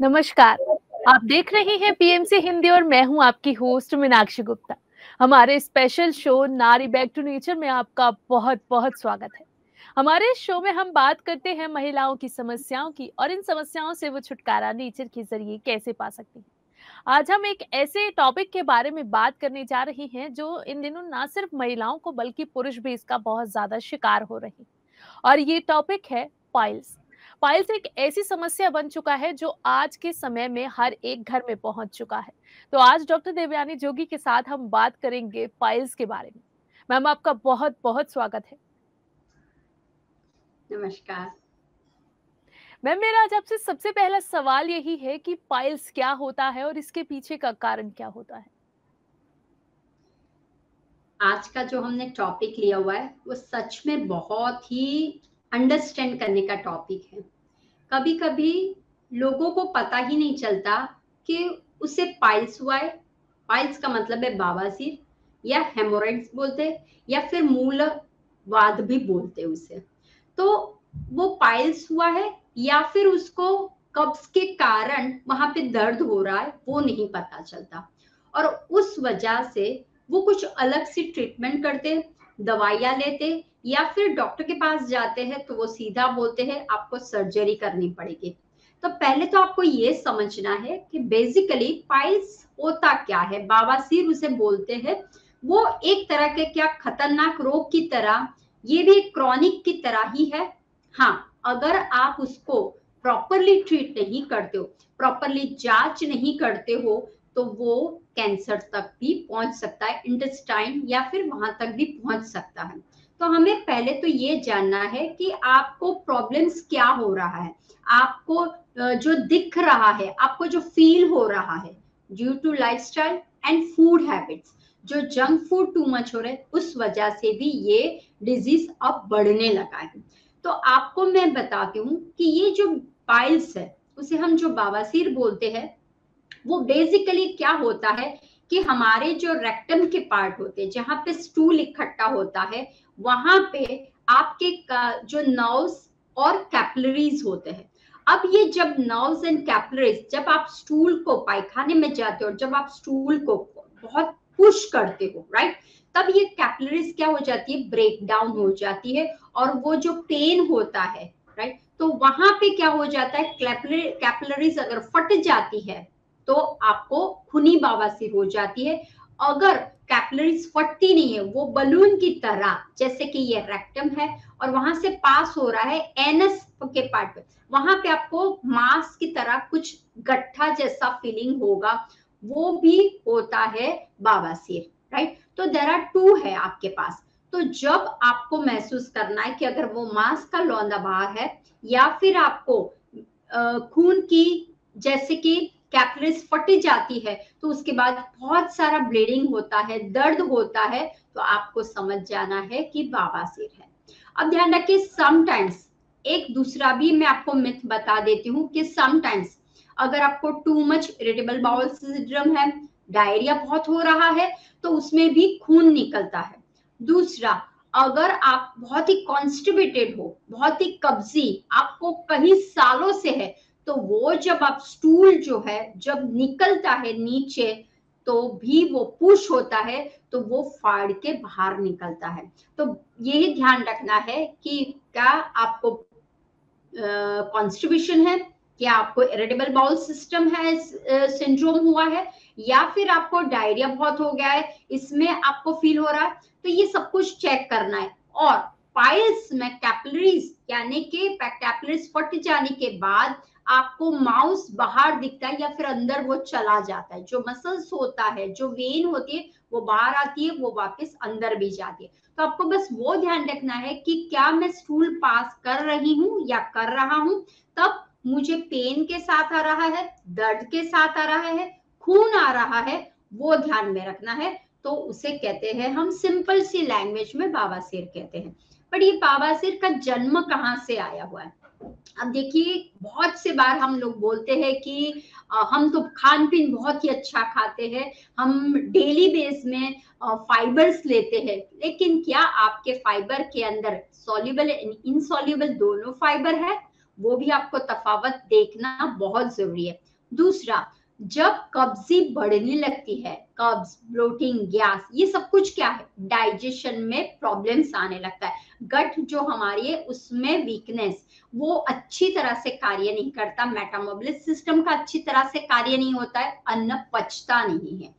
नमस्कार, आप देख रहे हैं पीएमसी हिंदी और मैं हूं आपकी होस्ट मीनाक्षी गुप्ता। हमारे स्पेशल शो नारी बैक टू नेचर में आपका बहुत बहुत स्वागत है। हमारे इस शो में हम बात करते हैं महिलाओं की समस्याओं की और इन समस्याओं से वो छुटकारा नेचर के जरिए कैसे पा सकती हैं। आज हम एक ऐसे टॉपिक के बारे में बात करने जा रहे हैं जो इन दिनों ना सिर्फ महिलाओं को बल्कि पुरुष भी इसका बहुत ज्यादा शिकार हो रहे हैं और ये टॉपिक है पाइल्स। पाइल्स एक ऐसी समस्या बन चुका है जो आज के समय में हर एक घर में पहुंच चुका है। तो आज डॉक्टर देवयानी जोगी के साथ हम बात करेंगे पाइल्स के बारे में। मैम, आपका बहुत बहुत स्वागत है। नमस्कार मैम, मेरा आज आपसे सबसे पहला सवाल यही है कि पाइल्स क्या होता है और इसके पीछे का कारण क्या होता है। आज का जो हमने टॉपिक लिया हुआ है वो सच में बहुत ही अंडरस्टैंड करने का टॉपिक है। कभी कभी लोगों को पता ही नहीं चलता कि उसे पाइल्स हुआ है। पाइल्स का मतलब है बवासीर या हेमोरॉइड्स बोलते हैं या फिर मूलवाद भी बोलते हैं उसे। तो वो पाइल्स हुआ है या फिर उसको कब्ज के कारण वहां पे दर्द हो रहा है वो नहीं पता चलता, और उस वजह से वो कुछ अलग सी ट्रीटमेंट करते, दवाइयां लेते या फिर डॉक्टर के पास जाते हैं तो वो सीधा बोलते हैं आपको सर्जरी करनी पड़ेगी। तो पहले तो आपको ये समझना है कि बेसिकली पाइल्स होता क्या है। बवासीर उसे बोलते हैं। वो एक तरह के क्या खतरनाक रोग की तरह, ये भी एक क्रॉनिक की तरह ही है। हाँ, अगर आप उसको प्रॉपरली ट्रीट नहीं करते हो, प्रॉपरली जांच नहीं करते हो, तो वो कैंसर तक भी पहुंच सकता है, इंटेस्टाइन या फिर वहां तक भी पहुंच सकता है। तो हमें पहले तो ये जानना है कि आपको प्रॉब्लम्स क्या हो रहा है, आपको जो दिख रहा है, आपको जो फील हो रहा है due to lifestyle and food habits. जो जंक फूड टू मच हो रहे हैं उस वजह से भी ये डिजीज अब बढ़ने लगा है। तो आपको मैं बताती हूँ कि ये जो पाइल्स है उसे हम जो बवासीर बोलते हैं, वो बेसिकली क्या होता है कि हमारे जो रेक्टम के पार्ट होते हैं जहां पे स्टूल इकट्ठा होता है, वहां पे आपके जो नर्व्स और कैपिलरीज होते हैं। अब ये जब नर्व्स एंड कैपिलरीज, जब आप स्टूल को पायखाने में जाते हो, जब आप स्टूल को बहुत पुश करते हो, राइट, तब ये कैपिलरीज क्या हो जाती है, ब्रेक डाउन हो जाती है, और वो जो पेन होता है, राइट, तो वहां पे क्या हो जाता है, कैपिलरीज अगर फट जाती है तो आपको खूनी बवासीर हो जाती है। अगर कैपिलरीज फटती नहीं है, वो बलून की तरह, जैसे कि ये रेक्टम है और वहां से पास हो रहा है एनस के पार्ट पे, वहां पे आपको मांस की तरह कुछ गट्ठा जैसा फीलिंग होगा, वो भी होता है बवासीर, राइट। तो देयर आर टू है आपके पास। तो जब आपको महसूस करना है कि अगर वो मांस का लौंदा बाहर है या फिर आपको खून की, जैसे कि कैपिलरीज फटी जाती है, तो उसके बाद बहुत सारा ब्लीडिंग होता है, दर्द होता है, तो आपको समझ जाना है कि बवासीर है। अब ध्यान रखिए, समटाइम्स एक दूसरा भी मैं आपको मिथ बता देती हूँ कि समटाइम्स अगर आपको too much irritable bowel syndrome है, डायरिया बहुत हो रहा है, तो उसमें भी खून निकलता है। दूसरा, अगर आप बहुत ही कॉन्स्टिपेटेड हो, बहुत ही कब्जी आपको कई सालों से है, तो वो जब आप स्टूल जो है जब निकलता है नीचे, तो भी वो पुश होता है, तो वो फाड़ के बाहर निकलता है। तो यही ध्यान रखना है कि क्या आपको कॉन्स्टिपेशन है, क्या आपको इरिटेबल बाउल सिस्टम है, सिंड्रोम हुआ है, या फिर आपको डायरिया बहुत हो गया है, इसमें आपको फील हो रहा है, तो ये सब कुछ चेक करना है। और पाइल्स में कैपिलरीज, यानी कि कैपिलरीज फट जाने के बाद आपको माउस बाहर दिखता है या फिर अंदर वो चला जाता है, जो मसल्स होता है, जो वेन होती है, वो बाहर आती है, वो वापस अंदर भी जाती है। तो आपको बस वो ध्यान रखना है कि क्या मैं स्टूल पास कर रही हूँ या कर रहा हूँ, तब मुझे पेन के साथ आ रहा है, दर्द के साथ आ रहा है, खून आ रहा है, वो ध्यान में रखना है। तो उसे कहते हैं हम सिंपल सी लैंग्वेज में बवासीर कहते हैं। बट ये बवासीर का जन्म कहाँ से आया हुआ है? अब देखिए, बहुत से बार हम लोग बोलते हैं कि हम तो खान पीन बहुत ही अच्छा खाते हैं, हम डेली बेस में फाइबर्स लेते हैं, लेकिन क्या आपके फाइबर के अंदर सॉल्युबल इनसॉल्युबल दोनों फाइबर है? वो भी आपको तफावत देखना बहुत जरूरी है। दूसरा, जब कब्जी बढ़ने लगती है, कब्ज, ब्लोटिंग, गैस, ये सब कुछ क्या है? डाइजेशन में प्रॉब्लम्स आने लगता है। गट जो हमारी है उसमें वीकनेस, वो अच्छी तरह से कार्य नहीं करता, मेटाबॉलिक सिस्टम का अच्छी तरह से कार्य नहीं होता है, अन्न पचता नहीं है।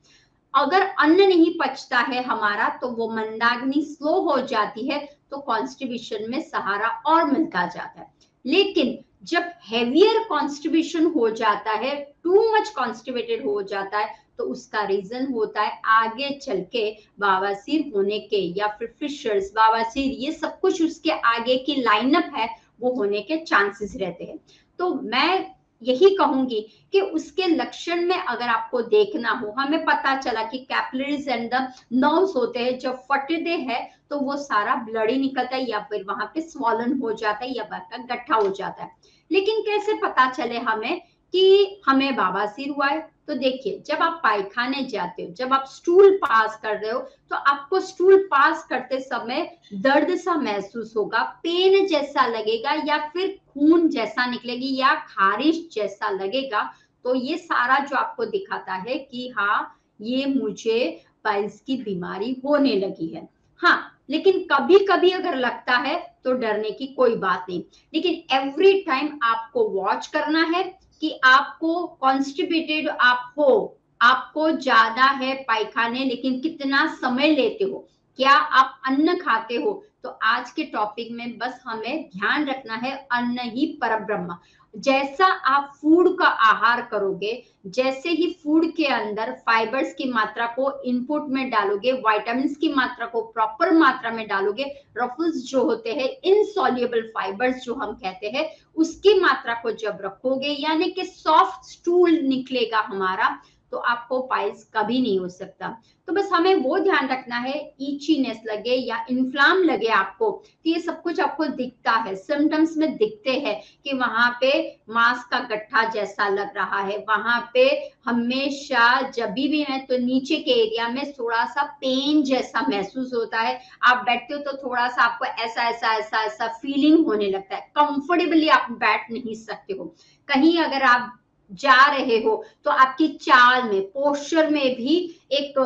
अगर अन्न नहीं पचता है हमारा, तो वो मंदाग्नि स्लो हो जाती है, तो कॉन्स्टिपेशन में सहारा और मिलता जाता है। लेकिन जब हेवियर कॉन्स्टिपेशन हो जाता है, टू मच कॉन्स्टिपेटेड हो जाता है, तो उसका रीजन होता है आगे चल के बवासीर होने के, या फिर फिशर्स, बवासीर, ये सब कुछ उसके आगे की लाइनअप है, वो होने के चांसेस रहते हैं। तो मैं यही कहूंगी कि उसके लक्षण में अगर आपको देखना हो, हमें पता चला कि कैपिलरीज एंड द नर्व्स होते हैं, जब फटते हैं तो वो सारा ब्लड ही निकलता है, या फिर वहां पे स्वॉलन हो जाता है, या का गट्ठा हो जाता है। लेकिन कैसे पता चले हमें कि हमें बवासीर हुआ है? तो देखिए, जब आप पायखाने जाते हो, जब आप स्टूल पास कर रहे हो, तो आपको स्टूल पास करते समय दर्द सा महसूस होगा, पेन जैसा लगेगा, या फिर खून जैसा निकलेगी, या खारिश जैसा लगेगा। तो ये सारा जो आपको दिखाता है कि हाँ, ये मुझे पाइल्स की बीमारी होने लगी है। हाँ, लेकिन कभी कभी अगर लगता है तो डरने की कोई बात नहीं, लेकिन एवरी टाइम आपको वॉच करना है कि आपको कॉन्स्टिपेटेड आप हो, आपको ज्यादा है पायखाने, लेकिन कितना समय लेते हो, क्या आप अन्न खाते हो? तो आज के टॉपिक में बस हमें ध्यान रखना है, अन्न ही परब्रह्म। जैसा आप फूड का आहार करोगे, जैसे ही फूड के अंदर फाइबर्स की मात्रा को इनपुट में डालोगे, विटामिन्स की मात्रा को प्रॉपर मात्रा में डालोगे, रफल्स जो होते हैं इनसॉल्युबल फाइबर्स जो हम कहते हैं, उसकी मात्रा को जब रखोगे, यानी कि सॉफ्ट स्टूल निकलेगा हमारा, तो आपको पाइल्स कभी नहीं हो सकता। तो बस हमें वो ध्यान रखना है, ईचीनेस लगे या इन्फ्लाम लगे आपको, तो ये सब कुछ आपको दिखता है, सिम्टम्स में दिखते हैं कि वहां पे मांस का गट्ठा जैसा लग रहा है, वहां पे हमेशा जब भी है तो नीचे के एरिया में थोड़ा सा पेन जैसा महसूस होता है, आप बैठते हो तो थोड़ा सा आपको ऐसा ऐसा ऐसा ऐसा फीलिंग होने लगता है, कंफर्टेबली आप बैठ नहीं सकते हो। कहीं अगर आप जा रहे हो तो आपकी चाल में, पोस्चर में भी एक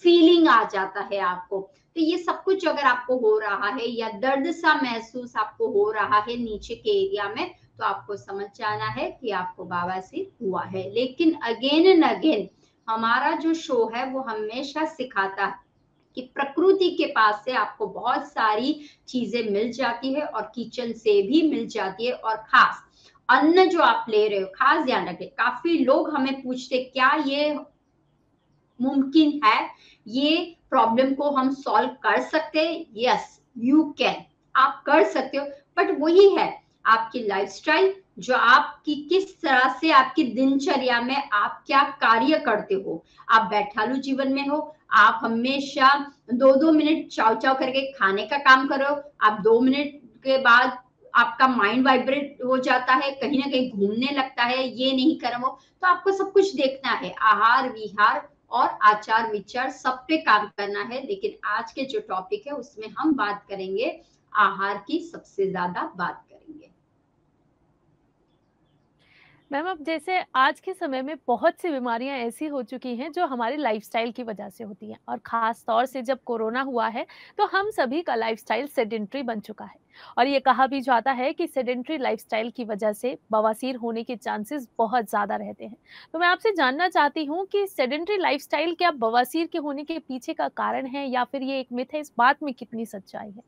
फीलिंग आ जाता है आपको। तो ये सब कुछ अगर आपको हो रहा है, या दर्द सा महसूस आपको हो रहा है नीचे के एरिया में, तो आपको समझ जाना है कि आपको बवासीर हुआ है। लेकिन अगेन एंड अगेन हमारा जो शो है वो हमेशा सिखाता है कि प्रकृति के पास से आपको बहुत सारी चीजें मिल जाती है, और किचन से भी मिल जाती है, और खास अन्न जो आप ले रहे हो, खास ध्यान रखें। काफी लोग हमें पूछते क्या ये मुमकिन है, ये प्रॉब्लम को हम सॉल्व कर सकते हैं? यस, यू कैन, आप कर सकते हो, बट वही है आपकी लाइफस्टाइल, जो आपकी किस तरह से आपकी दिनचर्या में आप क्या कार्य करते हो। आप बैठालू जीवन में हो, आप हमेशा 2-2 मिनट चाव चाव करके खाने का काम करो, आप 2 मिनट के बाद आपका माइंड वाइब्रेट हो जाता है, कहीं ना कहीं घूमने लगता है, ये नहीं करो। तो आपको सब कुछ देखना है, आहार विहार और आचार विचार सब पे काम करना है। लेकिन आज के जो टॉपिक है उसमें हम बात करेंगे, आहार की सबसे ज्यादा बात करेंगे। मैम, अब जैसे आज के समय में बहुत सी बीमारियां ऐसी हो चुकी हैं जो हमारे लाइफस्टाइल की वजह से होती हैं, और खास तौर से जब कोरोना हुआ है तो हम सभी का लाइफस्टाइल सेडेंट्री बन चुका है। और ये कहा भी जाता है कि सेडेंट्री लाइफस्टाइल की वजह से बवासीर होने के चांसेस बहुत ज्यादा रहते हैं। तो मैं आपसे जानना चाहती हूँ कि सेडेंट्री लाइफस्टाइल क्या बवासीर के होने के पीछे का कारण है, या फिर ये एक मिथ है? इस बात में कितनी सच्चाई है?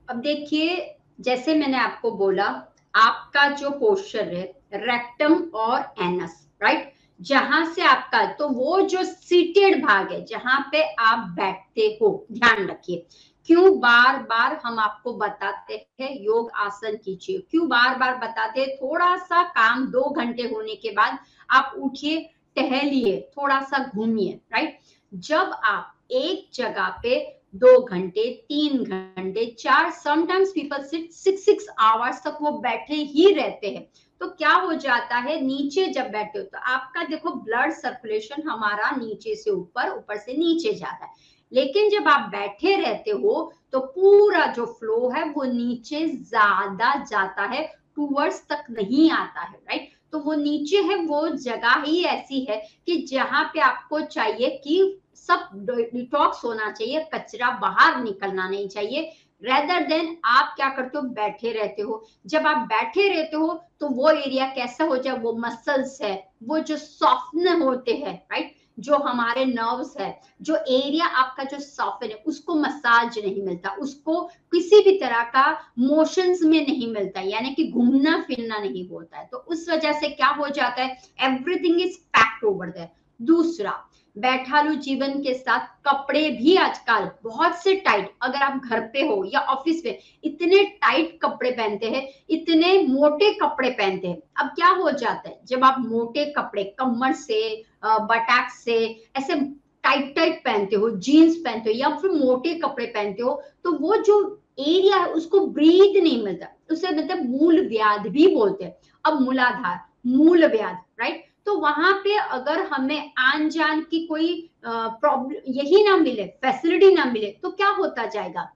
अब देखिए, जैसे मैंने आपको बोला, आपका जो पोस्चर है, रेक्टम और एनस, राइट, जहां से आपका, तो वो जो सीटेड भाग है जहां पे आप बैठते हो, ध्यान रखिए। क्यों बार बार हम आपको बताते हैं योग आसन कीजिए, क्यों बार बार बताते हैं थोड़ा सा काम 2 घंटे होने के बाद आप उठिए, टहलिए, थोड़ा सा घूमिए, राइट। जब आप एक जगह पे 2 घंटे, 3 घंटे, 4, समटाइम्स पीपल सिट 6 आवर्स तक वो बैठे ही रहते हैं। तो क्या हो जाता है, नीचे जब बैठे हो तो आपका देखो ब्लड सर्कुलेशन हमारा नीचे से ऊपर, ऊपर से नीचे जाता है, लेकिन जब आप बैठे रहते हो तो पूरा जो फ्लो है वो नीचे ज्यादा जाता है, टूवर्ड्स तक नहीं आता है, राइट। तो वो नीचे है, वो जगह ही ऐसी है कि जहां पे आपको चाहिए कि सब डिटॉक्स होना चाहिए, कचरा बाहर निकलना नहीं चाहिए, रेदर देन आप क्या करते हो, बैठे रहते हो। जब आप बैठे रहते हो तो वो एरिया कैसा हो जाए, वो मसल्स है, वो जो सॉफ्टन होते हैं, राइट, जो हमारे नर्व्स है, जो एरिया आपका जो सॉफ्टन है, उसको मसाज नहीं मिलता, उसको किसी भी तरह का मोशंस में नहीं मिलता, यानी कि घूमना फिरना नहीं होता है। तो उस वजह से क्या हो जाता है, everything is packed over there. दूसरा, बैठालू जीवन के साथ कपड़े भी आजकल बहुत से टाइट, अगर आप घर पे हो या ऑफिस में, इतने टाइट कपड़े पहनते हैं, इतने मोटे कपड़े पहनते हैं। अब क्या हो जाता है, जब आप मोटे कपड़े कमर से बटाक से ऐसे टाइट टाइट पहनते हो, जीन्स पहनते हो या फिर मोटे कपड़े पहनते हो, तो वो जो एरिया है उसको ब्रीथ नहीं मिलता, उसे मतलब मूल व्याध भी बोलते हैं। अब मूलाधार, मूल व्याध, राइट। तो वहां पे अगर हमें आन जान की कोई प्रॉब्लम यही ना मिले, फैसिलिटी ना मिले, तो क्या होता जाएगा,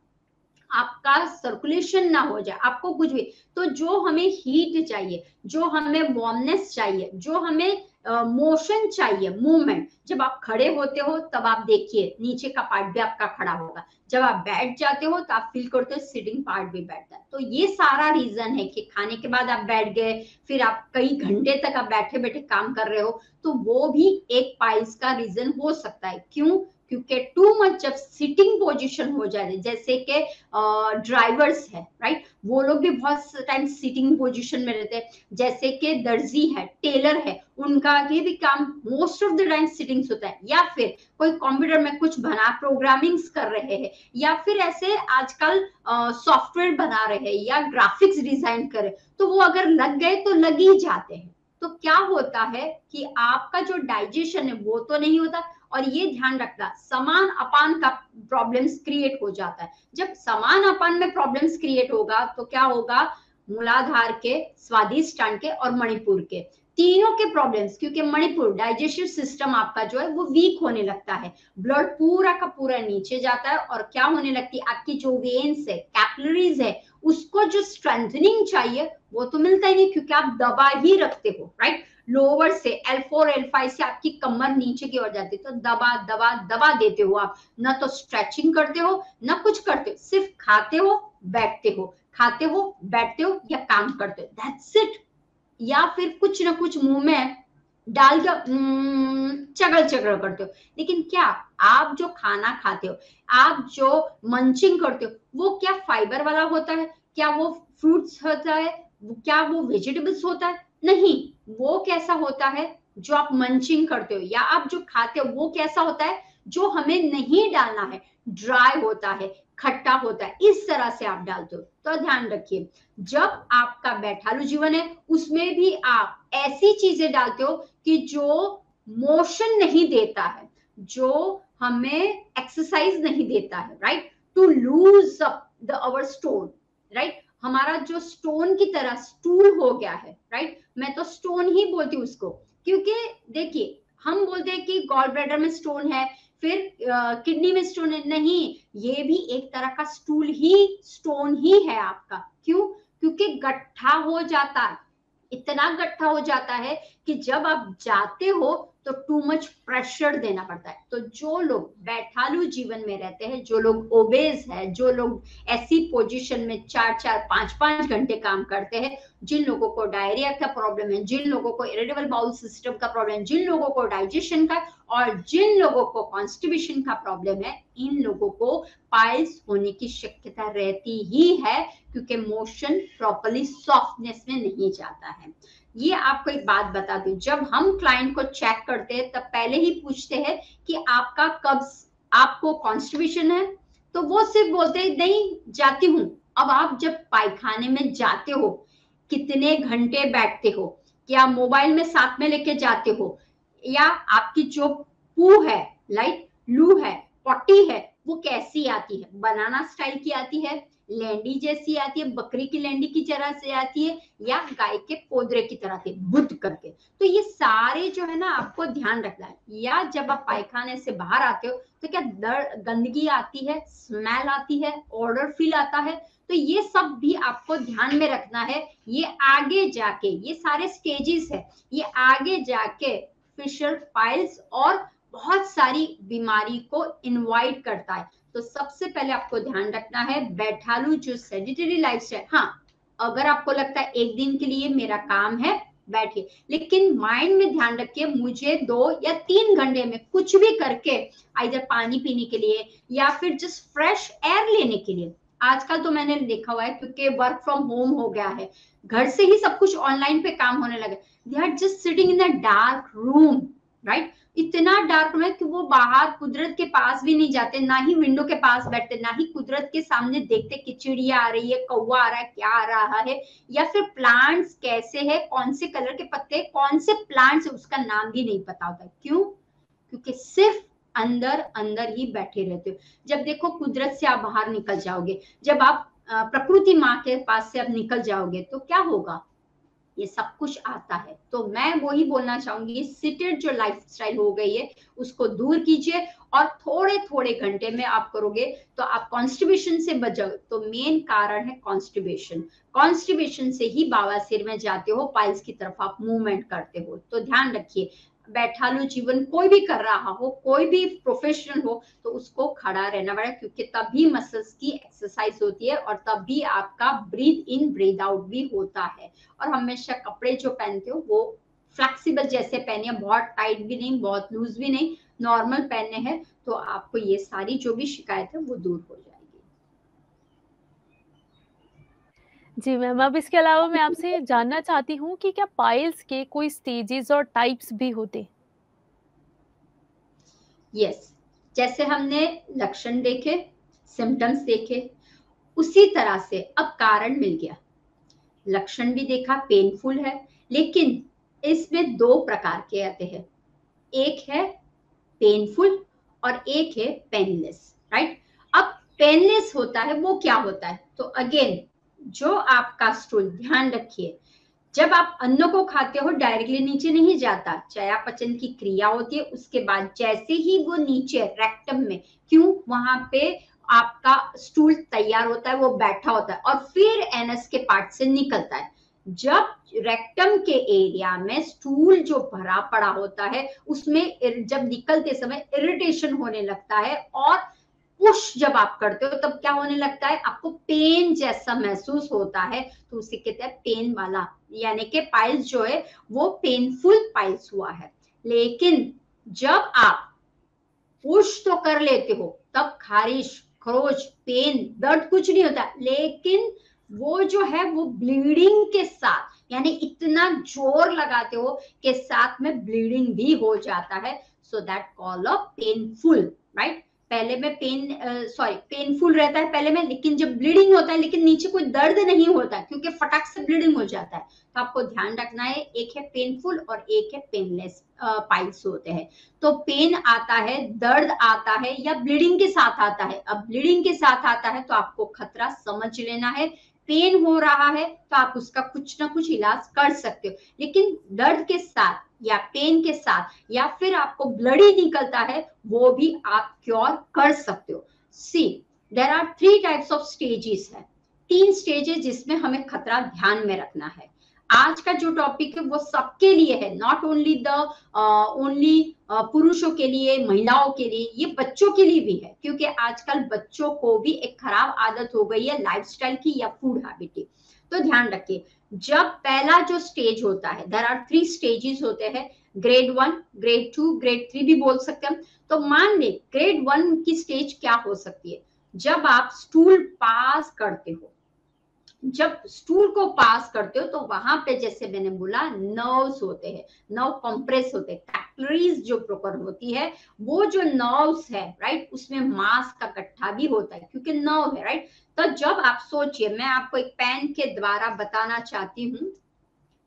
आपका सर्कुलेशन ना हो जाए, आपको कुछ भी। तो जो हमें हीट चाहिए, जो हमें वार्मनेस चाहिए, जो हमें मोशन चाहिए, मूवमेंट, जब आप खड़े होते हो तब आप देखिए नीचे का पार्ट भी आपका खड़ा होगा, जब आप बैठ जाते हो तो आप फील करते हो सिटिंग पार्ट भी बैठता है। तो ये सारा रीजन है कि खाने के बाद आप बैठ गए, फिर आप कई घंटे तक आप बैठे बैठे काम कर रहे हो, तो वो भी एक पाइल्स का रीजन हो सकता है। क्यों, क्योंकि टू मच जब सिटिंग पोजीशन हो जाए, जैसे कि ड्राइवर्स है, राइट, वो लोग भी बहुत टाइम सिटिंग पोजीशन में रहते हैं, जैसे कि दर्जी है, टेलर है, उनका ये भी काम most of the time sittings होता है, या फिर कोई कंप्यूटर में कुछ बना प्रोग्रामिंग्स कर रहे हैं, या फिर ऐसे आजकल सॉफ्टवेयर बना रहे हैं या ग्राफिक्स डिजाइन कर रहे, तो वो अगर लग गए तो लग ही जाते हैं। तो क्या होता है कि आपका जो डाइजेशन है वो तो नहीं होता, और ये ध्यान रखना, समान अपान का प्रॉब्लम्स क्रिएट हो जाता है। जब समान अपान में प्रॉब्लम्स क्रिएट होगा तो क्या होगा, मूलाधार के, स्वादिष्टान के और मणिपुर के, तीनों के प्रॉब्लम्स, क्योंकि मणिपुर डाइजेस्टिव सिस्टम आपका जो है वो वीक होने लगता है, ब्लड पूरा का पूरा नीचे जाता है, और क्या होने लगती है, आपकी जो वेन्स है, कैपिलरीज है, उसको जो स्ट्रेंथनिंग चाहिए वो तो मिलता ही नहीं, क्योंकि आप दबा ही रखते हो, राइट। लोअर से L4 L5 से आपकी कमर नीचे की ओर जाती है, तो दबा दबा दबा देते हो आप, ना तो स्ट्रेचिंग करते हो ना कुछ करते हो, सिर्फ खाते हो बैठते हो, खाते हो बैठते हो या काम करते हो, दैट्स इट। या फिर कुछ ना कुछ मुंह में डाल के चगल चगल करते हो। लेकिन क्या आप जो खाना खाते हो, आप जो मंचिंग करते हो, वो क्या फाइबर वाला होता है, क्या वो फ्रूट्स होता है, क्या वो वेजिटेबल्स होता है, नहीं। वो कैसा होता है, जो आप मंचिंग करते हो या आप जो खाते हो वो कैसा होता है, जो हमें नहीं डालना है, ड्राई होता है, खट्टा होता है, इस तरह से आप डालते हो। तो ध्यान रखिए, जब आपका बैठालू जीवन है उसमें भी आप ऐसी चीजें डालते हो कि जो मोशन नहीं देता है, जो हमें एक्सरसाइज नहीं देता है, right, to loose up the our stone, right. हमारा जो स्टोन की तरह स्टूल हो गया है, राइट, मैं तो स्टोन ही बोलती हूँ उसको, क्योंकि देखिए हम बोलते हैं कि गॉल ब्लैडर में स्टोन है, फिर किडनी में स्टोन है, नहीं, ये भी एक तरह का स्टोन ही है आपका। क्यों, क्योंकि गट्ठा हो जाता है, इतना गट्ठा हो जाता है कि जब आप जाते हो तो टू मच प्रेशर देना पड़ता है। तो जो लोग बैठालू जीवन में रहते हैं, जो लोग ओबेज है, जो लोग ऐसी पोजीशन में 4-4 5-5 घंटे काम करते हैं, जिन लोगों को डायरिया का प्रॉब्लम है, जिन लोगों को इरिटेबल बाउल सिस्टम का प्रॉब्लम है, जिन लोगों को डाइजेशन का, और जिन लोगों को कॉन्स्टिपेशन का प्रॉब्लम है, इन लोगों को पाइल्स होने की शक्यता रहती ही है, क्योंकि मोशन प्रॉपर्ली सॉफ्टनेस में नहीं जाता है। ये आपको एक बात बता दूं, जब हम क्लाइंट को चेक करते हैं तब पहले ही पूछते हैं कि आपका कब, आपको कॉन्स्टिपेशन है, तो वो सिर्फ बोलते हैं नहीं जाती हूँ। अब आप जब पायखाने में जाते हो, कितने घंटे बैठते हो, क्या मोबाइल में साथ में लेके जाते हो, या आपकी जो पू है, लाइक लू है, पॉटी है, वो कैसी आती है, बनाना स्टाइल की आती है, लेंडी जैसी आती है, बकरी की लेंडी की तरह से आती है, या गाय के पोदरे की तरह से बुद्ध करके। तो ये सारे जो है ना आपको ध्यान रखना है। या जब आप पायखाने से बाहर आते हो तो क्या गंदगी आती है, स्मेल आती है, ऑर्डर फील आता है, तो ये सब भी आपको ध्यान में रखना है। ये आगे जाके, ये सारे स्टेजेस है, ये आगे जाके फिशर पाइल्स और बहुत सारी बीमारी को इनवाइट करता है। तो सबसे पहले आपको ध्यान रखना है बैठालू जो सेडेंटरी लाइफस्टाइल, हाँ अगर आपको लगता है एक दिन के लिए मेरा काम है बैठिए, लेकिन माइंड में ध्यान रखिए मुझे 2 या 3 घंटे में कुछ भी करके इधर पानी पीने के लिए या फिर जस्ट फ्रेश एयर लेने के लिए। आजकल तो मैंने देखा हुआ है क्योंकि वर्क फ्रॉम होम हो गया है, घर से ही सब कुछ ऑनलाइन पे काम होने लगे, they are just sitting in a dark room, right. इतना डार्क में कि वो बाहर कुदरत के पास भी नहीं जाते, ना ही विंडो के पास बैठते, ना ही कुदरत के सामने देखते कि चिड़िया आ रही है, कौवा आ रहा है, क्या आ रहा है, या फिर प्लांट्स कैसे है, कौन से कलर के पत्ते, कौन से प्लांट्स उसका नाम भी नहीं पता होता। क्यों? क्योंकि सिर्फ अंदर अंदर ही बैठे रहते हो। जब देखो कुदरत से आप बाहर निकल जाओगे, जब आप प्रकृति माँ के पास से अब निकल जाओगे तो क्या होगा, ये सब कुछ आता है। तो मैं वही बोलना चाहूंगी, सिटेड जो लाइफस्टाइल हो गई है उसको दूर कीजिए, और थोड़े थोड़े घंटे में आप करोगे तो आप कॉन्स्टिपेशन से बचो। तो मेन कारण है कॉन्स्टिपेशन, कॉन्स्टिपेशन से ही बवासीर में जाते हो, पाइल्स की तरफ आप मूवमेंट करते हो। तो ध्यान रखिए, बैठालू जीवन कोई भी कर रहा हो, कोई भी प्रोफेशनल हो, तो उसको खड़ा रहना पड़ेगा, क्योंकि तभी मसल्स की एक्सरसाइज होती है और तभी आपका ब्रीथ इन ब्रीथ आउट भी होता है। और हमेशा कपड़े जो पहनते हो वो फ्लेक्सिबल जैसे पहनिए, बहुत टाइट भी नहीं, बहुत लूज भी नहीं, नॉर्मल पहनने हैं, तो आपको ये सारी जो भी शिकायत है वो दूर हो जाएगी। जी मैम, अब इसके अलावा मैं आपसे जानना चाहती हूँ कि क्या पाइल्स के कोई स्टेजेस और टाइप्स भी होते? यस, जैसे हमने लक्षण देखे, सिम्टम्स देखे, उसी तरह से अब कारण मिल गया। लक्षण भी देखा, पेनफुल है, लेकिन इसमें 2 प्रकार के आते हैं, एक है पेनफुल और एक है पेनलेस, राइट। अब पेनलेस होता है वो क्या होता है, तो अगेन जो आपका स्टूल, ध्यान रखिए जब आप अन्न को खाते हो डायरेक्टली नीचे नहीं जाता, चयापचय की क्रिया होती है, उसके बाद जैसे ही वो नीचे रेक्टम में, क्यों, वहां पे आपका स्टूल तैयार होता है, वो बैठा होता है और फिर एनस के पार्ट से निकलता है। जब रेक्टम के एरिया में स्टूल जो भरा पड़ा होता है उसमें जब निकलते समय इरिटेशन होने लगता है, और पुश जब आप करते हो तब क्या होने लगता है, आपको पेन जैसा महसूस होता है, तो उसे कहते हैं पेन वाला, यानी कि पाइल्स जो है वो पेनफुल पाइल्स हुआ है। लेकिन जब आप पुश तो कर लेते हो तब खारिश, खरोच, पेन, दर्द कुछ नहीं होता, लेकिन वो जो है वो ब्लीडिंग के साथ, यानी इतना जोर लगाते हो कि साथ में ब्लीडिंग भी हो जाता है, so that call a painful, right. पहले में पेनफुल रहता है पहले में, लेकिन जब ब्लीडिंग होता है लेकिन नीचे कोई दर्द नहीं होता क्योंकि फटाक से ब्लीडिंग हो जाता है। तो आपको ध्यान रखना है, एक है पेनफुल और एक है पेनलेस पाइल्स होते हैं। तो पेन आता है, दर्द आता है, या ब्लीडिंग के साथ आता है। अब ब्लीडिंग के साथ आता है तो आपको खतरा समझ लेना है, पेन हो रहा है तो आप उसका कुछ ना कुछ इलाज कर सकते हो, लेकिन दर्द के साथ या पेन के साथ या फिर आपको ब्लड ही निकलता है वो भी आप क्योर कर सकते हो। See, there are 3 types of stages है, 3 स्टेजेस जिसमें हमें खतरा ध्यान में रखना है। आज का जो टॉपिक है वो सबके लिए है, नॉट ओनली द ओनली पुरुषों के लिए, महिलाओं के लिए, ये बच्चों के लिए भी है, क्योंकि आजकल बच्चों को भी एक खराब आदत हो गई है लाइफस्टाइल की या फूड हैबिट की। तो ध्यान रखिए, जब पहला जो स्टेज होता है, देयर आर 3 स्टेजेस होते हैं, ग्रेड 1, ग्रेड 2, ग्रेड 3 भी बोल सकते हैं। तो मान ले ग्रेड 1 की स्टेज क्या हो सकती है, जब आप स्टूल पास करते हो, जब स्टूल को पास करते हो तो वहां पे जैसे मैंने बोला नर्व्स होते हैं, नर्व कंप्रेस होते हैं, कैपिलरीज जो प्रॉपर होती है, वो जो नर्व्स है, राइट, उसमें मांस का गट्ठा भी होता है क्योंकि नर्व है, राइट। तो जब आप सोचिए, मैं आपको एक पेन के द्वारा बताना चाहती हूँ,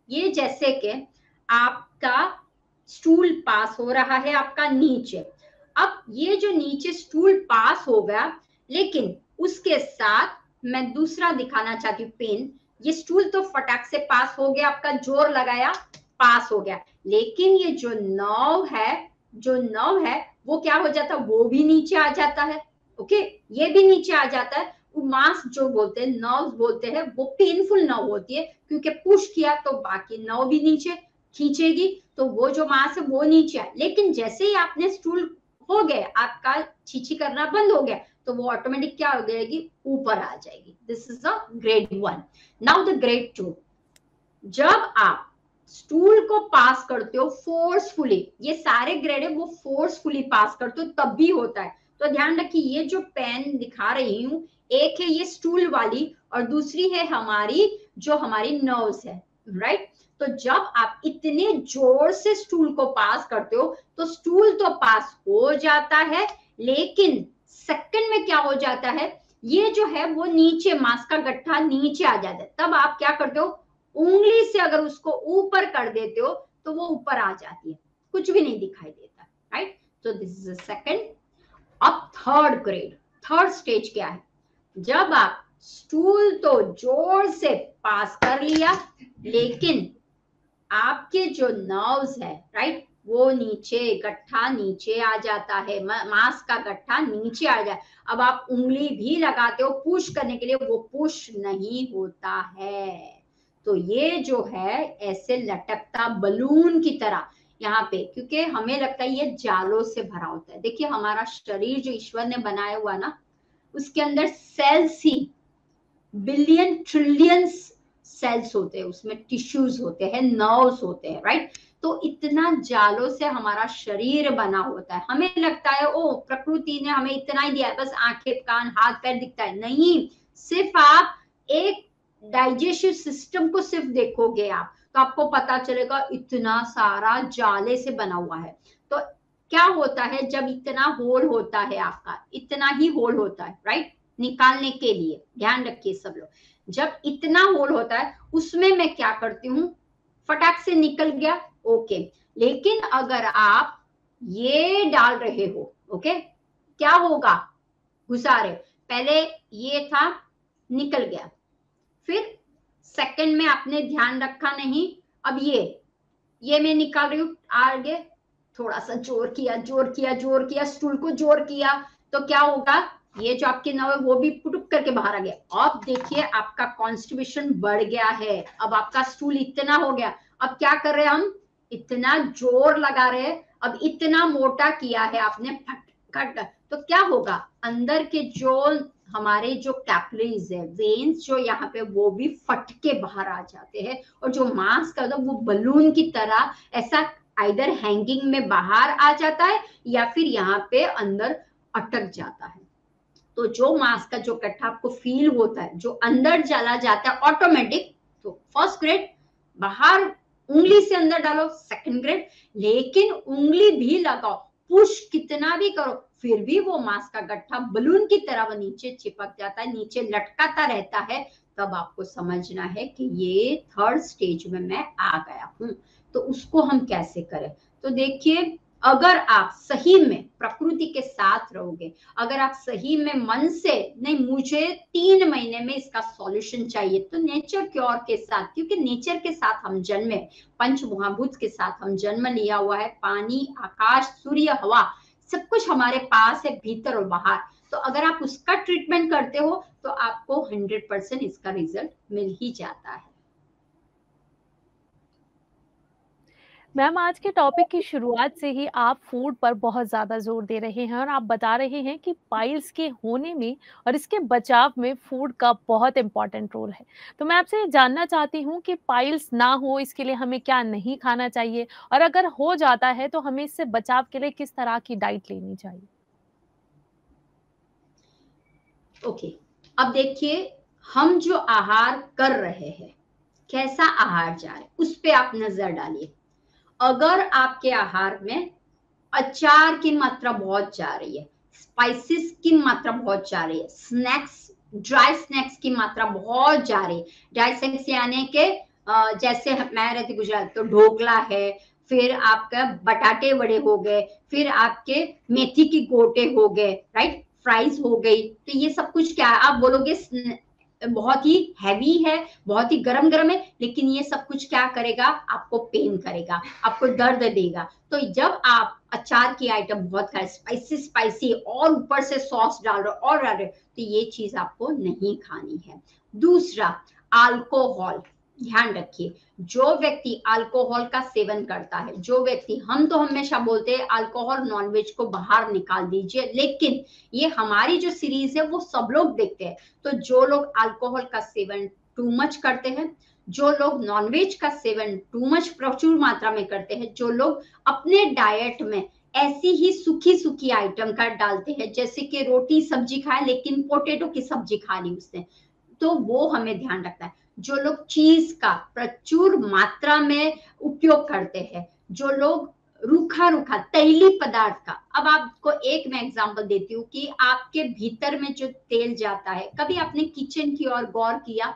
ये जैसे कि आपका स्टूल पास हो रहा है आपका नीचे, अब ये जो नीचे स्टूल पास हो गया, लेकिन उसके साथ मैं दूसरा दिखाना चाहती हूँ पेन। ये स्टूल तो फटाक से पास हो गया, आपका जोर लगाया, पास हो गया, लेकिन ये जो नर्व है वो क्या हो जाता है, वो भी नीचे आ जाता है। ओके, ये भी नीचे आ जाता है। वो मांस जो बोलते हैं, नर्व बोलते हैं, वो पेनफुल नर्व होती है, क्योंकि पुश किया तो बाकी नर्व भी नीचे खींचेगी, तो वो जो मांस है वो नीचे है। लेकिन जैसे ही आपने स्टूल हो गए, आपका छीछी करना बंद हो गया, तो वो ऑटोमेटिक क्या हो जाएगी, ऊपर आ जाएगी। This is the grade 1। Now the grade 2, जब आप स्टूल को पास करते हो फोर्सफुली, ये सारे ग्रेड है वो फोर्सफुली पास करते हो तब भी होता है। तो ध्यान रखिए, ये जो पेन दिखा रही हूं, एक है ये स्टूल वाली और दूसरी है हमारी जो हमारी नर्व्स है, राइट। तो जब आप इतने जोर से स्टूल को पास करते हो तो स्टूल तो पास हो जाता है, लेकिन सेकंड में क्या हो जाता है, ये जो है वो नीचे मांस का गट्ठा नीचे आ जाता है। तब आप क्या करते हो, उंगली से अगर उसको ऊपर कर देते हो तो वो ऊपर आ जाती है, कुछ भी नहीं दिखाई देता, राइट। तो दिस इज सेकंड। अब थर्ड ग्रेड, थर्ड स्टेज क्या है, जब आप स्टूल तो जोर से पास कर लिया, लेकिन आपके जो नर्व्स है, राइट, वो नीचे गट्ठा नीचे आ जाता है, मांस का गट्ठा नीचे आ जाए। अब आप उंगली भी लगाते हो पुश करने के लिए, वो पुश नहीं होता है। तो ये जो है ऐसे लटकता बलून की तरह यहाँ पे, क्योंकि हमें लगता है ये जालों से भरा होता है। देखिए हमारा शरीर जो ईश्वर ने बनाया हुआ ना, उसके अंदर सेल्स ही बिलियन ट्रिलियंस सेल्स होते हैं, उसमें टिश्यूज होते हैं, नर्व्स होते हैं, राइट। तो इतना जालों से हमारा शरीर बना होता है। हमें लगता है ओ प्रकृति ने हमें इतना ही दिया है, बस आंखें कान हाथ पैर दिखता है, नहीं। सिर्फ आप एक डाइजेस्टिव सिस्टम को सिर्फ देखोगे आप, तो आपको पता चलेगा इतना सारा जाले से बना हुआ है। तो क्या होता है, जब इतना होल होता है, आपका इतना ही होल होता है, राइट, निकालने के लिए, ध्यान रखिए सब लोग, जब इतना होल होता है उसमें मैं क्या करती हूँ, फटाक से निकल गया, ओके। लेकिन अगर आप ये डाल रहे हो, ओके, क्या होगा, घुसा रहे, पहले ये था, निकल गया, फिर सेकंड में आपने ध्यान रखा नहीं, अब ये मैं निकाल रही हूँ, आगे थोड़ा सा जोर किया जोर किया जोर किया, स्टूल को जोर किया, तो क्या होगा, ये जो आपके नव है वो भी पुटुक करके बाहर आ गया। अब देखिए आपका कॉन्स्टिपेशन बढ़ गया है, अब आपका स्टूल इतना हो गया। अब क्या कर रहे हैं हम, इतना जोर लगा रहे हैं, अब इतना मोटा किया है आपने, फट, तो क्या होगा, अंदर के जो हमारे जो कैपिलरीज है, वेन्स जो यहाँ पे, वो भी फट के बाहर आ जाते हैं, और जो मांस का वो बलून की तरह ऐसा आइदर हैंगिंग में बाहर आ जाता है या फिर यहाँ पे अंदर अटक जाता है। तो जो मांस का जो गट्ठा आपको फील होता है, जो अंदर चला जाता है ऑटोमेटिक, तो फर्स्ट ग्रेड बाहर उंगली से अंदर डालो, सेकंड ग्रेड लेकिन उंगली भी लगाओ, पुश कितना भी करो, फिर भी वो मांस का गट्ठा बलून की तरह वो नीचे चिपक जाता है, नीचे लटकाता रहता है। तब आपको समझना है कि ये थर्ड स्टेज में मैं आ गया हूं। तो उसको हम कैसे करें, तो देखिए, अगर आप सही में प्रकृति के साथ रहोगे, अगर आप सही में मन से, नहीं मुझे 3 महीने में इसका सॉल्यूशन चाहिए, तो नेचर क्योर के साथ, क्योंकि नेचर के साथ हम जन्मे, पंच महाभूत के साथ हम जन्म लिया हुआ है, पानी आकाश सूर्य हवा सब कुछ हमारे पास है, भीतर और बाहर। तो अगर आप उसका ट्रीटमेंट करते हो तो आपको 100% इसका रिजल्ट मिल ही जाता है। मैम आज के टॉपिक की शुरुआत से ही आप फूड पर बहुत ज़्यादा जोर दे रहे हैं और आप बता रहे हैं कि पाइल्स के होने में और इसके बचाव में फूड का बहुत इम्पोर्टेंट रोल है। तो मैं आपसे जानना चाहती हूँ कि पाइल्स ना हो इसके लिए हमें क्या नहीं खाना चाहिए, और अगर हो जाता है तो हमें इससे बचाव के लिए किस तरह की डाइट लेनी चाहिए? ओके, अब देखिए, हम जो आहार कर रहे हैं, कैसा आहार जा रहा है, उस पे आप नजर डालिए। अगर आपके आहार में अचार की मात्रा बहुत जा रही है, स्पाइसेस की मात्रा बहुत जा रही है, स्नैक्स, ड्राई स्नैक्स की मात्रा बहुत जा रही है, ड्राई स्नैक्स यानी कि जैसे मैं रहती गुजरात, तो ढोकला है, फिर आपका बटाटे वड़े हो गए, फिर आपके मेथी की गोटे हो गए, राइट, फ्राइज हो गई। तो ये सब कुछ क्या है, आप बोलोगे बहुत ही हैवी है, बहुत ही गरम गरम है, लेकिन ये सब कुछ क्या करेगा, आपको पेन करेगा, आपको दर्द देगा। तो जब आप अचार की आइटम बहुत खाए, स्पाइसी स्पाइसी, और ऊपर से सॉस डाल रहे और डाल रहे, तो ये चीज आपको नहीं खानी है। दूसरा, अल्कोहल, ध्यान रखिए, जो व्यक्ति अल्कोहल का सेवन करता है, जो व्यक्ति, हम तो हमेशा बोलते हैं अल्कोहल नॉनवेज को बाहर निकाल दीजिए, लेकिन ये हमारी जो सीरीज है वो सब लोग देखते हैं। तो जो लोग अल्कोहल का सेवन टू मच करते हैं, जो लोग नॉनवेज का सेवन टू मच प्रचुर मात्रा में करते हैं, जो लोग अपने डाइट में ऐसी ही सूखी सूखी आइटम का डालते हैं, जैसे कि रोटी सब्जी खाए लेकिन पोटैटो की सब्जी खा ली उसने, तो वो हमें ध्यान रखना है। जो लोग चीज का प्रचुर मात्रा में उपयोग करते हैं, जो लोग रूखा रूखा तैली पदार्थ का, अब आपको एक मैं एग्जांपल देती हूँ कि आपके भीतर में जो तेल जाता है, कभी आपने किचन की ओर गौर किया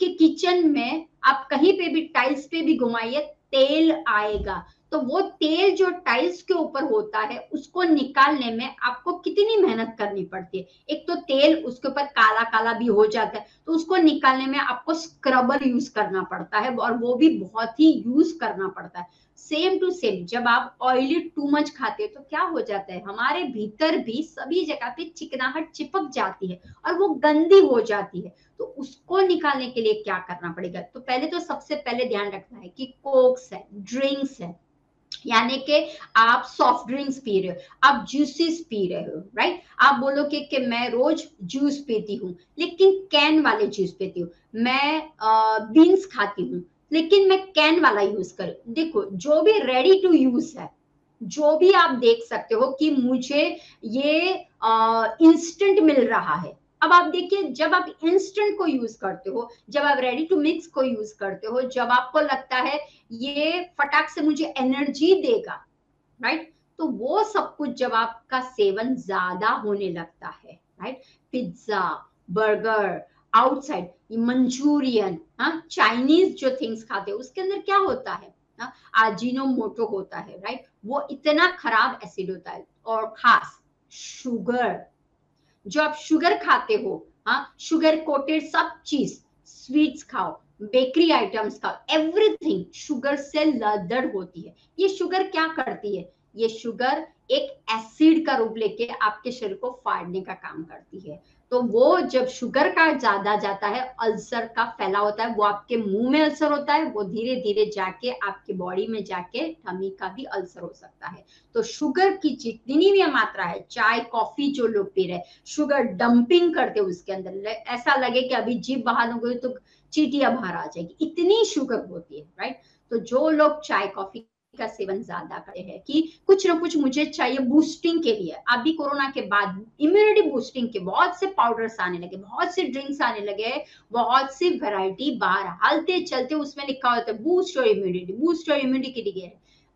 कि किचन में आप कहीं पे भी टाइल्स पे भी घुमाइए तेल आएगा, तो वो तेल जो टाइल्स के ऊपर होता है उसको निकालने में आपको कितनी मेहनत करनी पड़ती है। एक तो तेल उसके ऊपर काला काला भी हो जाता है, तो उसको निकालने में आपको स्क्रबर यूज करना पड़ता है, और वो भी बहुत ही यूज करना पड़ता है। सेम टू सेम, जब आप ऑयली टू मच खाते हैं तो क्या हो जाता है, हमारे भीतर भी सभी जगह पे चिकनाहट चिपक जाती है और वो गंदी हो जाती है। तो उसको निकालने के लिए क्या करना पड़ेगा, तो पहले तो सबसे पहले ध्यान रखना है कि कोक्स है, ड्रिंक्स है, यानी कि आप सॉफ्ट ड्रिंक्स पी रहे हो, आप जूसेस पी रहे हो, राइट, आप बोलोगे कि मैं रोज जूस पीती हूँ लेकिन कैन वाले जूस पीती हूँ, मैं बीन्स खाती हूँ लेकिन मैं कैन वाला यूज कर, देखो जो भी रेडी टू यूज है, जो भी आप देख सकते हो कि मुझे ये इंस्टेंट मिल रहा है। अब आप देखिए, जब आप इंस्टेंट को यूज करते हो, जब आप रेडी टू मिक्स को यूज करते हो, जब आपको लगता है ये फटाक से मुझे एनर्जी देगा, राइट, तो वो सब कुछ जब आपका सेवन ज्यादा होने लगता है, right, pizza, burger, outside, Manchurian, हाँ, चाइनीज जो थिंग्स खाते हैं उसके अंदर क्या होता है, आजिनोमोटो होता है, राइट, वो इतना खराब एसिड होता है। और खास शुगर, जो आप शुगर खाते हो, हाँ, शुगर कोटेड सब चीज, स्वीट्स खाओ, बेकरी आइटम्स खाओ, एवरीथिंग शुगर से लदड़ होती है। ये शुगर क्या करती है, ये शुगर एक एसिड का रूप लेके आपके शरीर को फाड़ने का काम करती है। तो वो जब शुगर का ज्यादा जाता है, अल्सर का फैला होता है, वो आपके मुंह में अल्सर होता है, वो धीरे धीरे जाके आपके बॉडी में जाके टमी का भी अल्सर हो सकता है। तो शुगर की जितनी भी मात्रा है, चाय कॉफी जो लोग पी रहे, शुगर डंपिंग करते उसके अंदर, ऐसा लगे कि अभी जीभ बाहर हो गई तो चीटियां बाहर आ जाएगी, इतनी शुगर होती है, राइट। तो जो लोग चाय कॉफी का सेवन ज्यादा करते हैं कि कुछ ना कुछ मुझे चाहिए बूस्टिंग के लिए, अभी कोरोना के बाद इम्यूनिटी बूस्टिंग के बहुत से पाउडर्स आने लगे, बहुत से ड्रिंक्स आने लगे, बहुत सी वैरायटी बाहर हलते चलते उसमें लिखा होता है बूस्ट और इम्यूनिटी, बूस्ट और इम्यूनिटी के लिए।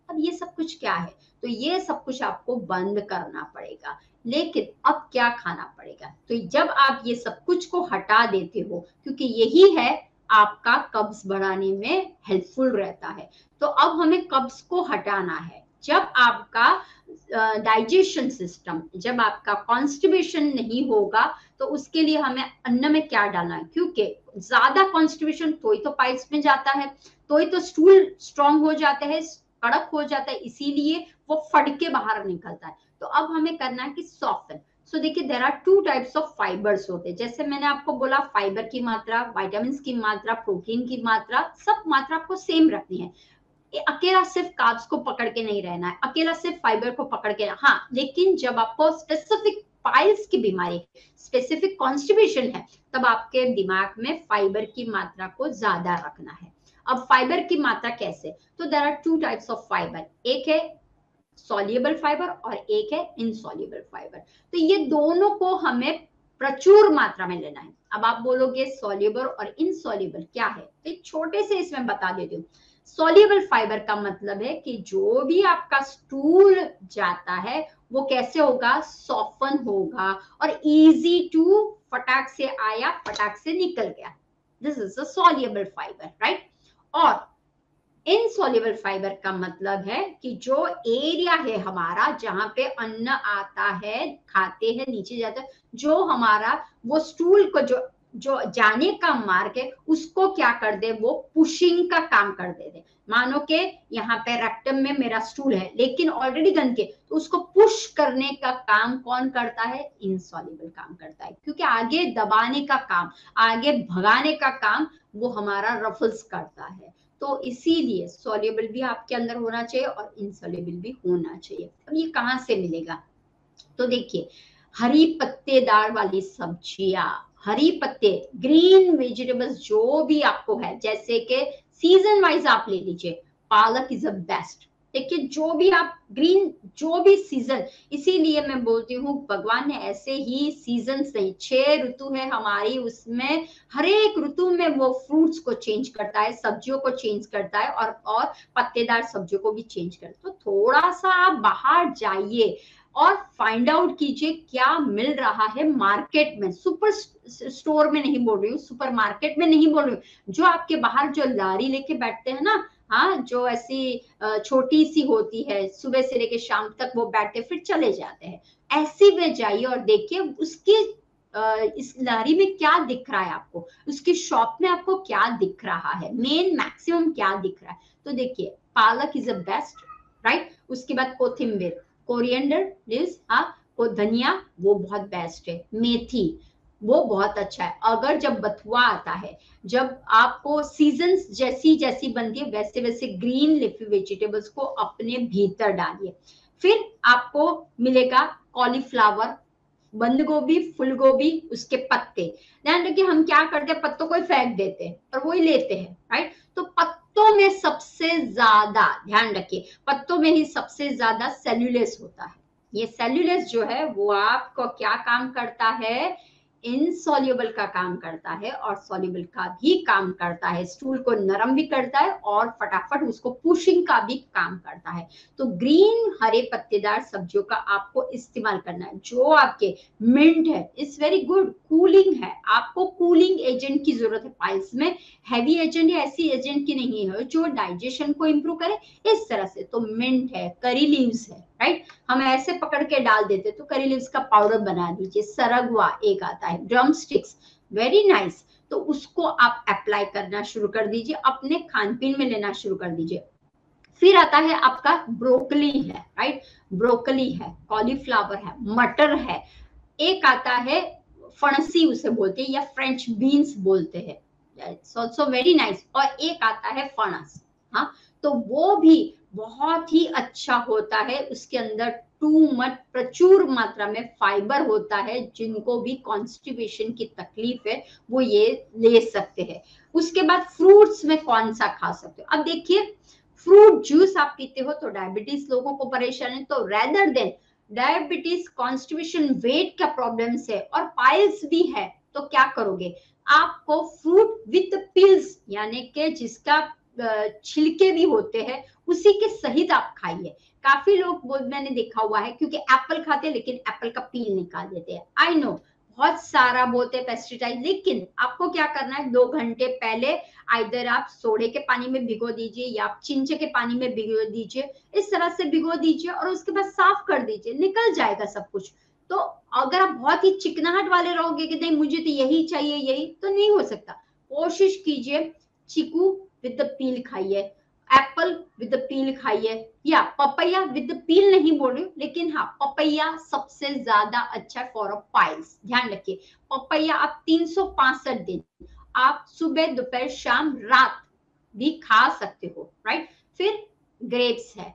अब ये सब कुछ क्या है, तो ये सब कुछ आपको बंद करना पड़ेगा। लेकिन अब क्या खाना पड़ेगा, तो जब आप ये सब कुछ को हटा देते हो, क्योंकि यही है आपका कब्ज बढ़ाने में हेल्पफुल रहता है, तो अब हमें कब्ज को हटाना है। जब आपका डाइजेशन सिस्टम, जब आपका कॉन्स्टिपेशन नहीं होगा, तो उसके लिए हमें अन्न में क्या डालना है, क्योंकि ज्यादा कॉन्स्टिपेशन तो ही तो पाइल्स में जाता है, तो ही तो स्टूल स्ट्रांग हो जाता है, कड़क हो जाता है, इसीलिए वो फट के बाहर निकलता है। तो अब हमें करना है कि सॉफ्टन। सो देखिए, there are two types of fibres होते हैं, जैसे मैंने आपको बोला फाइबर की मात्रा, विटामिन की मात्रा, प्रोटीन की मात्रा, सब मात्रा आपको सेम रखनी है। अकेला सिर्फ कार्ब्स को पकड़ के नहीं रहना है, अकेला सिर्फ फाइबर को पकड़ के, हाँ, लेकिन जब आपको स्पेसिफिक पाइल्स की बीमारी, स्पेसिफिक कॉन्स्टिपेशन है, तब आपके दिमाग में फाइबर की मात्रा को ज्यादा रखना है। अब फाइबर की मात्रा कैसे, तो there are two types of fibre, एक है सॉल्युबल फाइबर और एक है इनसॉल्युबल फाइबर। तो ये दोनों को हमें प्रचुर मात्रा में लेना है। अब आप बोलोगे सॉल्युबल और इनसॉल्युबल क्या है, तो एक छोटे से इसमें बता देती हूँ। सॉल्युबल फाइबर का मतलब है कि जो भी आपका स्टूल जाता है वो कैसे होगा, सॉफ्टन होगा और इजी टू, फटाक से आया फटाक से निकल गया, this is a soluble fibre, right. और इनसॉल्युबल इनसॉल्युबल फाइबर का मतलब है कि जो एरिया है हमारा जहां पे अन्न आता है, खाते हैं, नीचे जाता है, जो हमारा वो स्टूल को जो जाने का मार्ग है उसको क्या कर दे, वो पुशिंग का काम कर दे। मानो के यहाँ पे रेक्टम में मेरा स्टूल है लेकिन ऑलरेडी गंदगी, तो उसको पुश करने का काम कौन करता है, इनसॉल्युबल काम करता है, क्योंकि आगे दबाने का काम, आगे भगाने का काम वो हमारा रफल्स करता है। तो इसीलिए सॉल्युबल भी आपके अंदर होना चाहिए और इनसॉल्युबल भी होना चाहिए। अब ये कहाँ से मिलेगा, तो देखिए हरी पत्तेदार वाली सब्जियां, हरी पत्ते, ग्रीन वेजिटेबल्स जो भी आपको है, जैसे कि सीजन वाइज आप ले लीजिए, पालक इज अ बेस्ट। देखिए जो भी आप ग्रीन, जो भी सीजन, इसीलिए मैं बोलती हूँ भगवान ने ऐसे ही सीजन नहीं, 6 ऋतु है हमारी, उसमें हर एक ऋतु में वो फ्रूट्स को चेंज करता है, सब्जियों को चेंज करता है और पत्तेदार सब्जियों को भी चेंज करता है। तो थोड़ा सा आप बाहर जाइए और फाइंड आउट कीजिए क्या मिल रहा है मार्केट में। सुपर स्टोर में नहीं बोल रही हूँ, सुपर मार्केट में नहीं बोल रही हूँ, जो आपके बाहर जो लारी लेके बैठते हैं ना, हाँ, जो ऐसी छोटी सी होती है, सुबह से लेके शाम तक वो बैठते फिर चले जाते हैं, ऐसी में जाइए और देखिए उसकी इस लारी में क्या दिख रहा है आपको, उसकी शॉप में आपको क्या दिख रहा है, मेन मैक्सिमम क्या दिख रहा है। तो देखिए पालक इज अ बेस्ट, राइट। उसके बाद कोथिम्बिर, कोरिएंडर लीव्स, हाँ, को धनिया वो बहुत बेस्ट है, मेथी वो बहुत अच्छा है। अगर जब बथुआ आता है, जब आपको सीजन्स जैसी जैसी बनती है वैसे वैसे ग्रीन लिफी वेजिटेबल्स को अपने भीतर डालिए। फिर आपको मिलेगा कॉलीफ्लावर, बंद गोभी, फूल गोभी, उसके पत्ते। ध्यान रखिए हम क्या करते हैं, पत्तों को ही फेंक देते हैं और वो ही लेते हैं, राइट। तो पत्तों में सबसे ज्यादा ध्यान रखिए, पत्तों में ही सबसे ज्यादा सेल्यूलेस होता है। ये सेल्यूलेस जो है वो आपको क्या काम करता है, इनसॉल्युबल का काम करता है और सॉल्युबल का भी काम करता है, स्टूल को नरम भी करता है और फटाफट उसको पुशिंग का भी काम करता है। तो ग्रीन हरे पत्तेदार सब्जियों का आपको इस्तेमाल करना है। जो आपके मिंट है, इट्स वेरी गुड, कूलिंग है, आपको कूलिंग एजेंट की जरूरत है पाइल्स में, हैवी एजेंट या ऐसी एजेंट की नहीं है जो डाइजेशन को इंप्रूव करे इस तरह से। तो मिंट है, करी लीव्स है, राइट, हम ऐसे पकड़ के डाल देते तो करी लीव्स का पाउडर बना दीजिए। सरगवा एक आता है, ड्रम स्टिक्स, वेरी नाइस, तो उसको आप अप्लाई करना शुरू कर दीजिए, अपने खान पीन में लेना शुरू कर दीजिए। फिर आता है आपका ब्रोकली है, राइट, ब्रोकली है, कॉलीफ्लावर है, मटर है, एक आता है फणसी उसे बोलते हैं या फ्रेंच बीन्स बोलते हैं, इट्स आल्सो वेरी नाइस। और एक आता है फणस, हाँ, तो वो भी बहुत ही अच्छा होता है, उसके अंदर टू मच प्रचुर मात्रा में फाइबर होता है, जिनको भी कॉन्स्टिपेशन की तकलीफ है वो ये ले सकते हैं। उसके बाद फ्रूट्स में कौन सा खा सकते हो, अब देखिए फ्रूट जूस आप पीते हो तो डायबिटीज लोगों को परेशान है, तो rather than diabetes, constipation, weight का प्रॉब्लम्स है और पाइल्स भी है, तो क्या करोगे, आपको फ्रूट विद पिल्स यानी कि जिसका छिलके भी होते हैं उसी के सहित आप खाइए। काफी लोग मैंने देखा हुआ है क्योंकि एप्पल खाते हैं लेकिन एप्पल का पील निकाल देते हैं, आई नो बहुत सारा बोलते हैं पेस्टिसाइड, लेकिन आपको क्या करना है, 2 घंटे पहले आइदर आप सोडे के पानी में भिगो दीजिए या आप चिंचे के पानी में भिगो दीजिए, इस तरह से भिगो दीजिए और उसके बाद साफ कर दीजिए, निकल जाएगा सब कुछ। तो अगर आप बहुत ही चिकनाहट वाले रहोगे कि नहीं मुझे तो यही चाहिए यही, तो नहीं हो सकता। कोशिश कीजिए चीकू विद द पील खाइए, एप्पल विद द पील खाइए, या पपैया विद द पील नहीं बोल रही हूँ लेकिन हाँ पपैया सबसे ज्यादा अच्छा फॉर अ पाइल्स। ध्यान रखिए पपैया आप 365 दिन आप सुबह दोपहर शाम रात भी खा सकते हो, राइट। फिर ग्रेप्स है,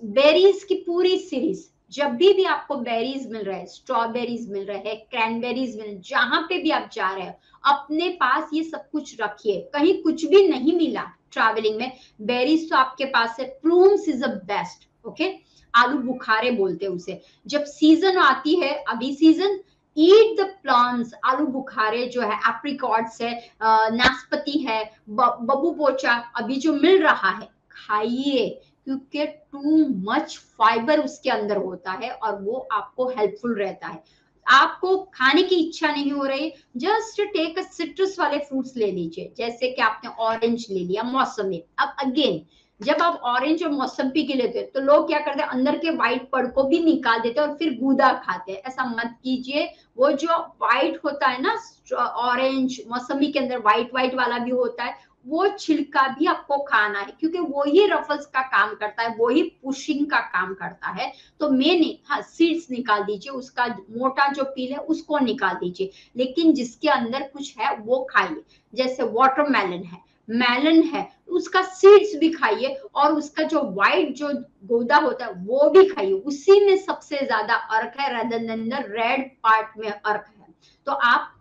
बेरीज की पूरी सीरीज, जब भी आपको बेरीज मिल रहा है, स्ट्रॉबेरीज मिल रहे हैं, क्रैनबेरीज मिल, जहां पे भी आप जा रहे हो अपने पास ये सब कुछ रखिए। कहीं कुछ भी नहीं मिला ट्रैवलिंग में, बेरीज तो आपके पास है, plumes is a best, okay, आलू बुखारे बोलते हैं उसे। जब सीजन आती है, अभी सीजन, ईट द प्लांट्स, आलू बुखारे जो है, एप्रिकॉट्स है, नाशपाती है, बबू पोचा अभी जो मिल रहा है खाइए, क्योंकि टू मच फाइबर उसके अंदर होता है और वो आपको हेल्पफुल रहता है। आपको खाने की इच्छा नहीं हो रही, जस्ट टेक अ सिट्रस वाले फ्रूट्स ले लीजिए, जैसे कि आपने ऑरेंज ले लिया, मौसमी। अब अगेन जब आप ऑरेंज और मौसम्बी के लेते हैं तो लोग क्या करते हैं, अंदर के व्हाइट पड़ को भी निकाल देते हैं और फिर गूदा खाते हैं। ऐसा मत कीजिए। वो जो व्हाइट होता है ना, ऑरेंज मौसम्बी के अंदर व्हाइट व्हाइट वाला भी होता है, वो छिलका भी आपको खाना है, क्योंकि वो ही रफल्स का काम करता है, वो ही पुशिंग का काम करता है। तो मैंने हाँ सीड्स निकाल दीजिए, उसका मोटा जो पील है उसको निकाल दीजिए, लेकिन जिसके अंदर कुछ है वो खाइए। जैसे वाटरमेलन है, मेलन है, उसका सीड्स भी खाइए और उसका जो व्हाइट जो गूदा होता है वो भी खाइए। उसी में सबसे ज्यादा अर्क है, rather than the red part में अर्क है। तो आप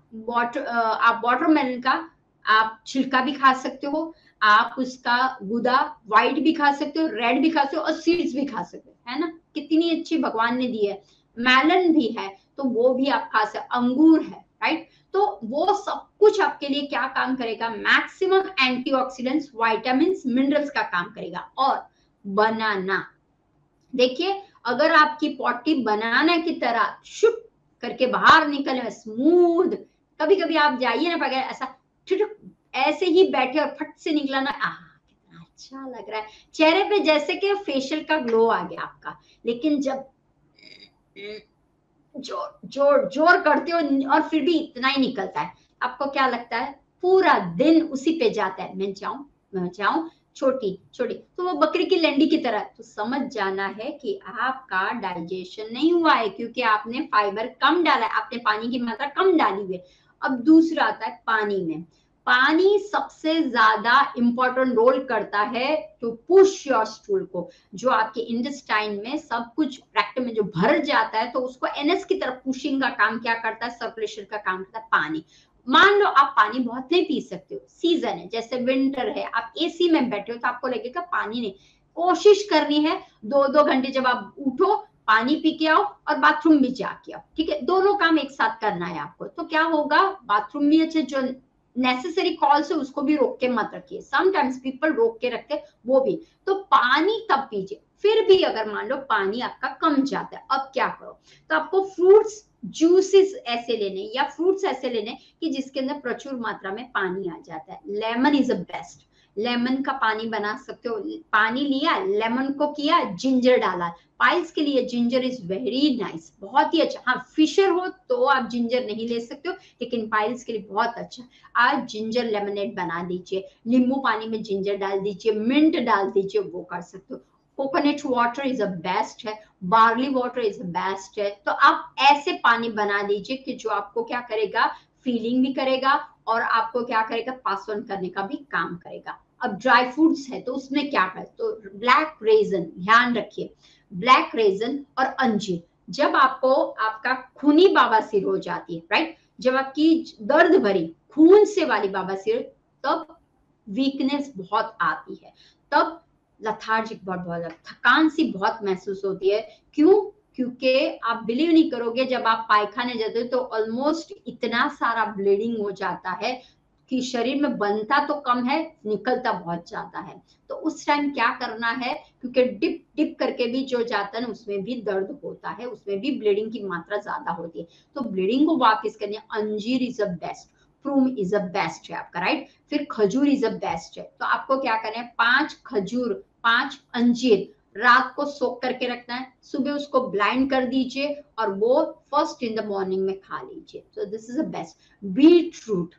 वाटरमेलन का आप छिलका भी खा सकते हो, आप उसका गुदा व्हाइट भी खा सकते हो, रेड भी खा सकते हो और सीड्स भी खा सकते हो, है ना। कितनी अच्छी भगवान ने दी है। मेलन भी है तो वो भी आप खा सकते, अंगूर है, राइट। तो वो सब कुछ आपके लिए क्या काम करेगा, मैक्सिमम एंटीऑक्सीडेंट्स, विटामिन्स, मिनरल्स का काम करेगा। और बनाना, देखिए अगर आपकी पॉटी बनाना की तरह शुट करके बाहर निकले स्मूथ, कभी कभी आप जाइए ना बगैर ऐसा ऐसे ही बैठे और फट से निकला ना, कितना अच्छा लग रहा है चेहरे पे, जैसे कि फेशियल का ग्लो आ गया आपका। लेकिन जब जोर जोर जोर करते हो और फिर भी इतना ही निकलता है, आपको क्या लगता है पूरा दिन उसी पे जाता है, मैं जाऊं, छोटी छोटी, तो वो बकरी की लंडी की तरह। तो समझ जाना है कि आपका डाइजेशन नहीं हुआ है, क्योंकि आपने फाइबर कम डाला है, आपने पानी की मात्रा कम डाली हुई है। अब दूसरा आता है पानी में। पानी सबसे ज्यादा इंपॉर्टेंट रोल करता है टू पुश योर स्टूल को। जो आपके इंटेस्टाइन में सब कुछ रेक्टम में जो भर जाता है, तो उसको एनएस की तरफ पुशिंग का काम क्या करता है, सर्कुलेशन का काम करता है पानी। मान लो आप पानी बहुत नहीं पी सकते हो, सीजन है जैसे विंटर है, आप एसी में बैठे हो तो आपको लगेगा पानी नहीं, कोशिश करनी है 2-2 घंटे जब आप उठो पानी पी के आओ और बाथरूम भी जाके आओ, ठीक है। दोनों काम एक साथ करना है आपको, तो क्या होगा, बाथरूम भी अच्छे, जो नेसेसरी कॉल्स है उसको भी रोक के मत रखिए, समटाइम्स पीपल रोक के रखते वो भी। तो पानी तब पीजिए। फिर भी अगर मान लो पानी आपका कम जाता है, अब क्या करो, तो आपको फ्रूट्स जूसेस ऐसे लेने या फ्रूट्स ऐसे लेने कि जिसके अंदर प्रचुर मात्रा में पानी आ जाता है। Lemon is a best, lemon का पानी बना सकते हो। पानी लिया, लेमन को किया, जिंजर डाला। पाइल्स के लिए जिंजर इज वेरी नाइस, बहुत ही अच्छा। हाँ फिशर हो तो आप जिंजर नहीं ले सकते हो, लेकिन पाइल्स के लिए बहुत अच्छा। आज जिंजर लेमनेड बना दीजिए, नींबू पानी में जिंजर डाल दीजिए, मिंट डाल दीजिए, वो कर सकते हो। Coconut water is a best है, barley water is a best है। तो आप ऐसे पानी बना दीजिए कि जो आपको क्या करेगा, फीलिंग भी करेगा और आपको क्या करेगा, पास ऑन करने का भी काम करेगा। अब ड्राई फ्रूट्स है तो उसमें क्या करें, तो ब्लैक रेजन, ध्यान रखिए, ब्लैक रेजन और अंजीर। जब आपको आपका खूनी बवासीर हो जाती है, राइट, जब आपकी दर्द भरी खून से वाली बवासीर, तब वीकनेस बहुत आती है, तब लथार्जिक बहुत थकान सी बहुत महसूस होती है। क्यों, क्योंकि आप बिलीव नहीं करोगे, जब आप पायखाने जाते हो तो ऑलमोस्ट इतना सारा ब्लीडिंग हो जाता है कि शरीर में बनता तो कम है, निकलता बहुत ज्यादा है। तो उस टाइम क्या करना है, क्योंकि डिप डिप करके भी जो जाता है ना उसमें भी दर्द होता है, उसमें भी ब्लीडिंग की मात्रा ज्यादा होती है। तो ब्लीडिंग को वापस करने अंजीर is a best, prune is a best है आपका, राइट। फिर खजूर इज अ बेस्ट है। तो आपको क्या करना है, 5 खजूर, 5 अंजीर रात को सोक करके रखना है, सुबह उसको ब्लाइंड कर दीजिए और वो फर्स्ट इन द मॉर्निंग में खा लीजिए। तो this is a best. Beetroot,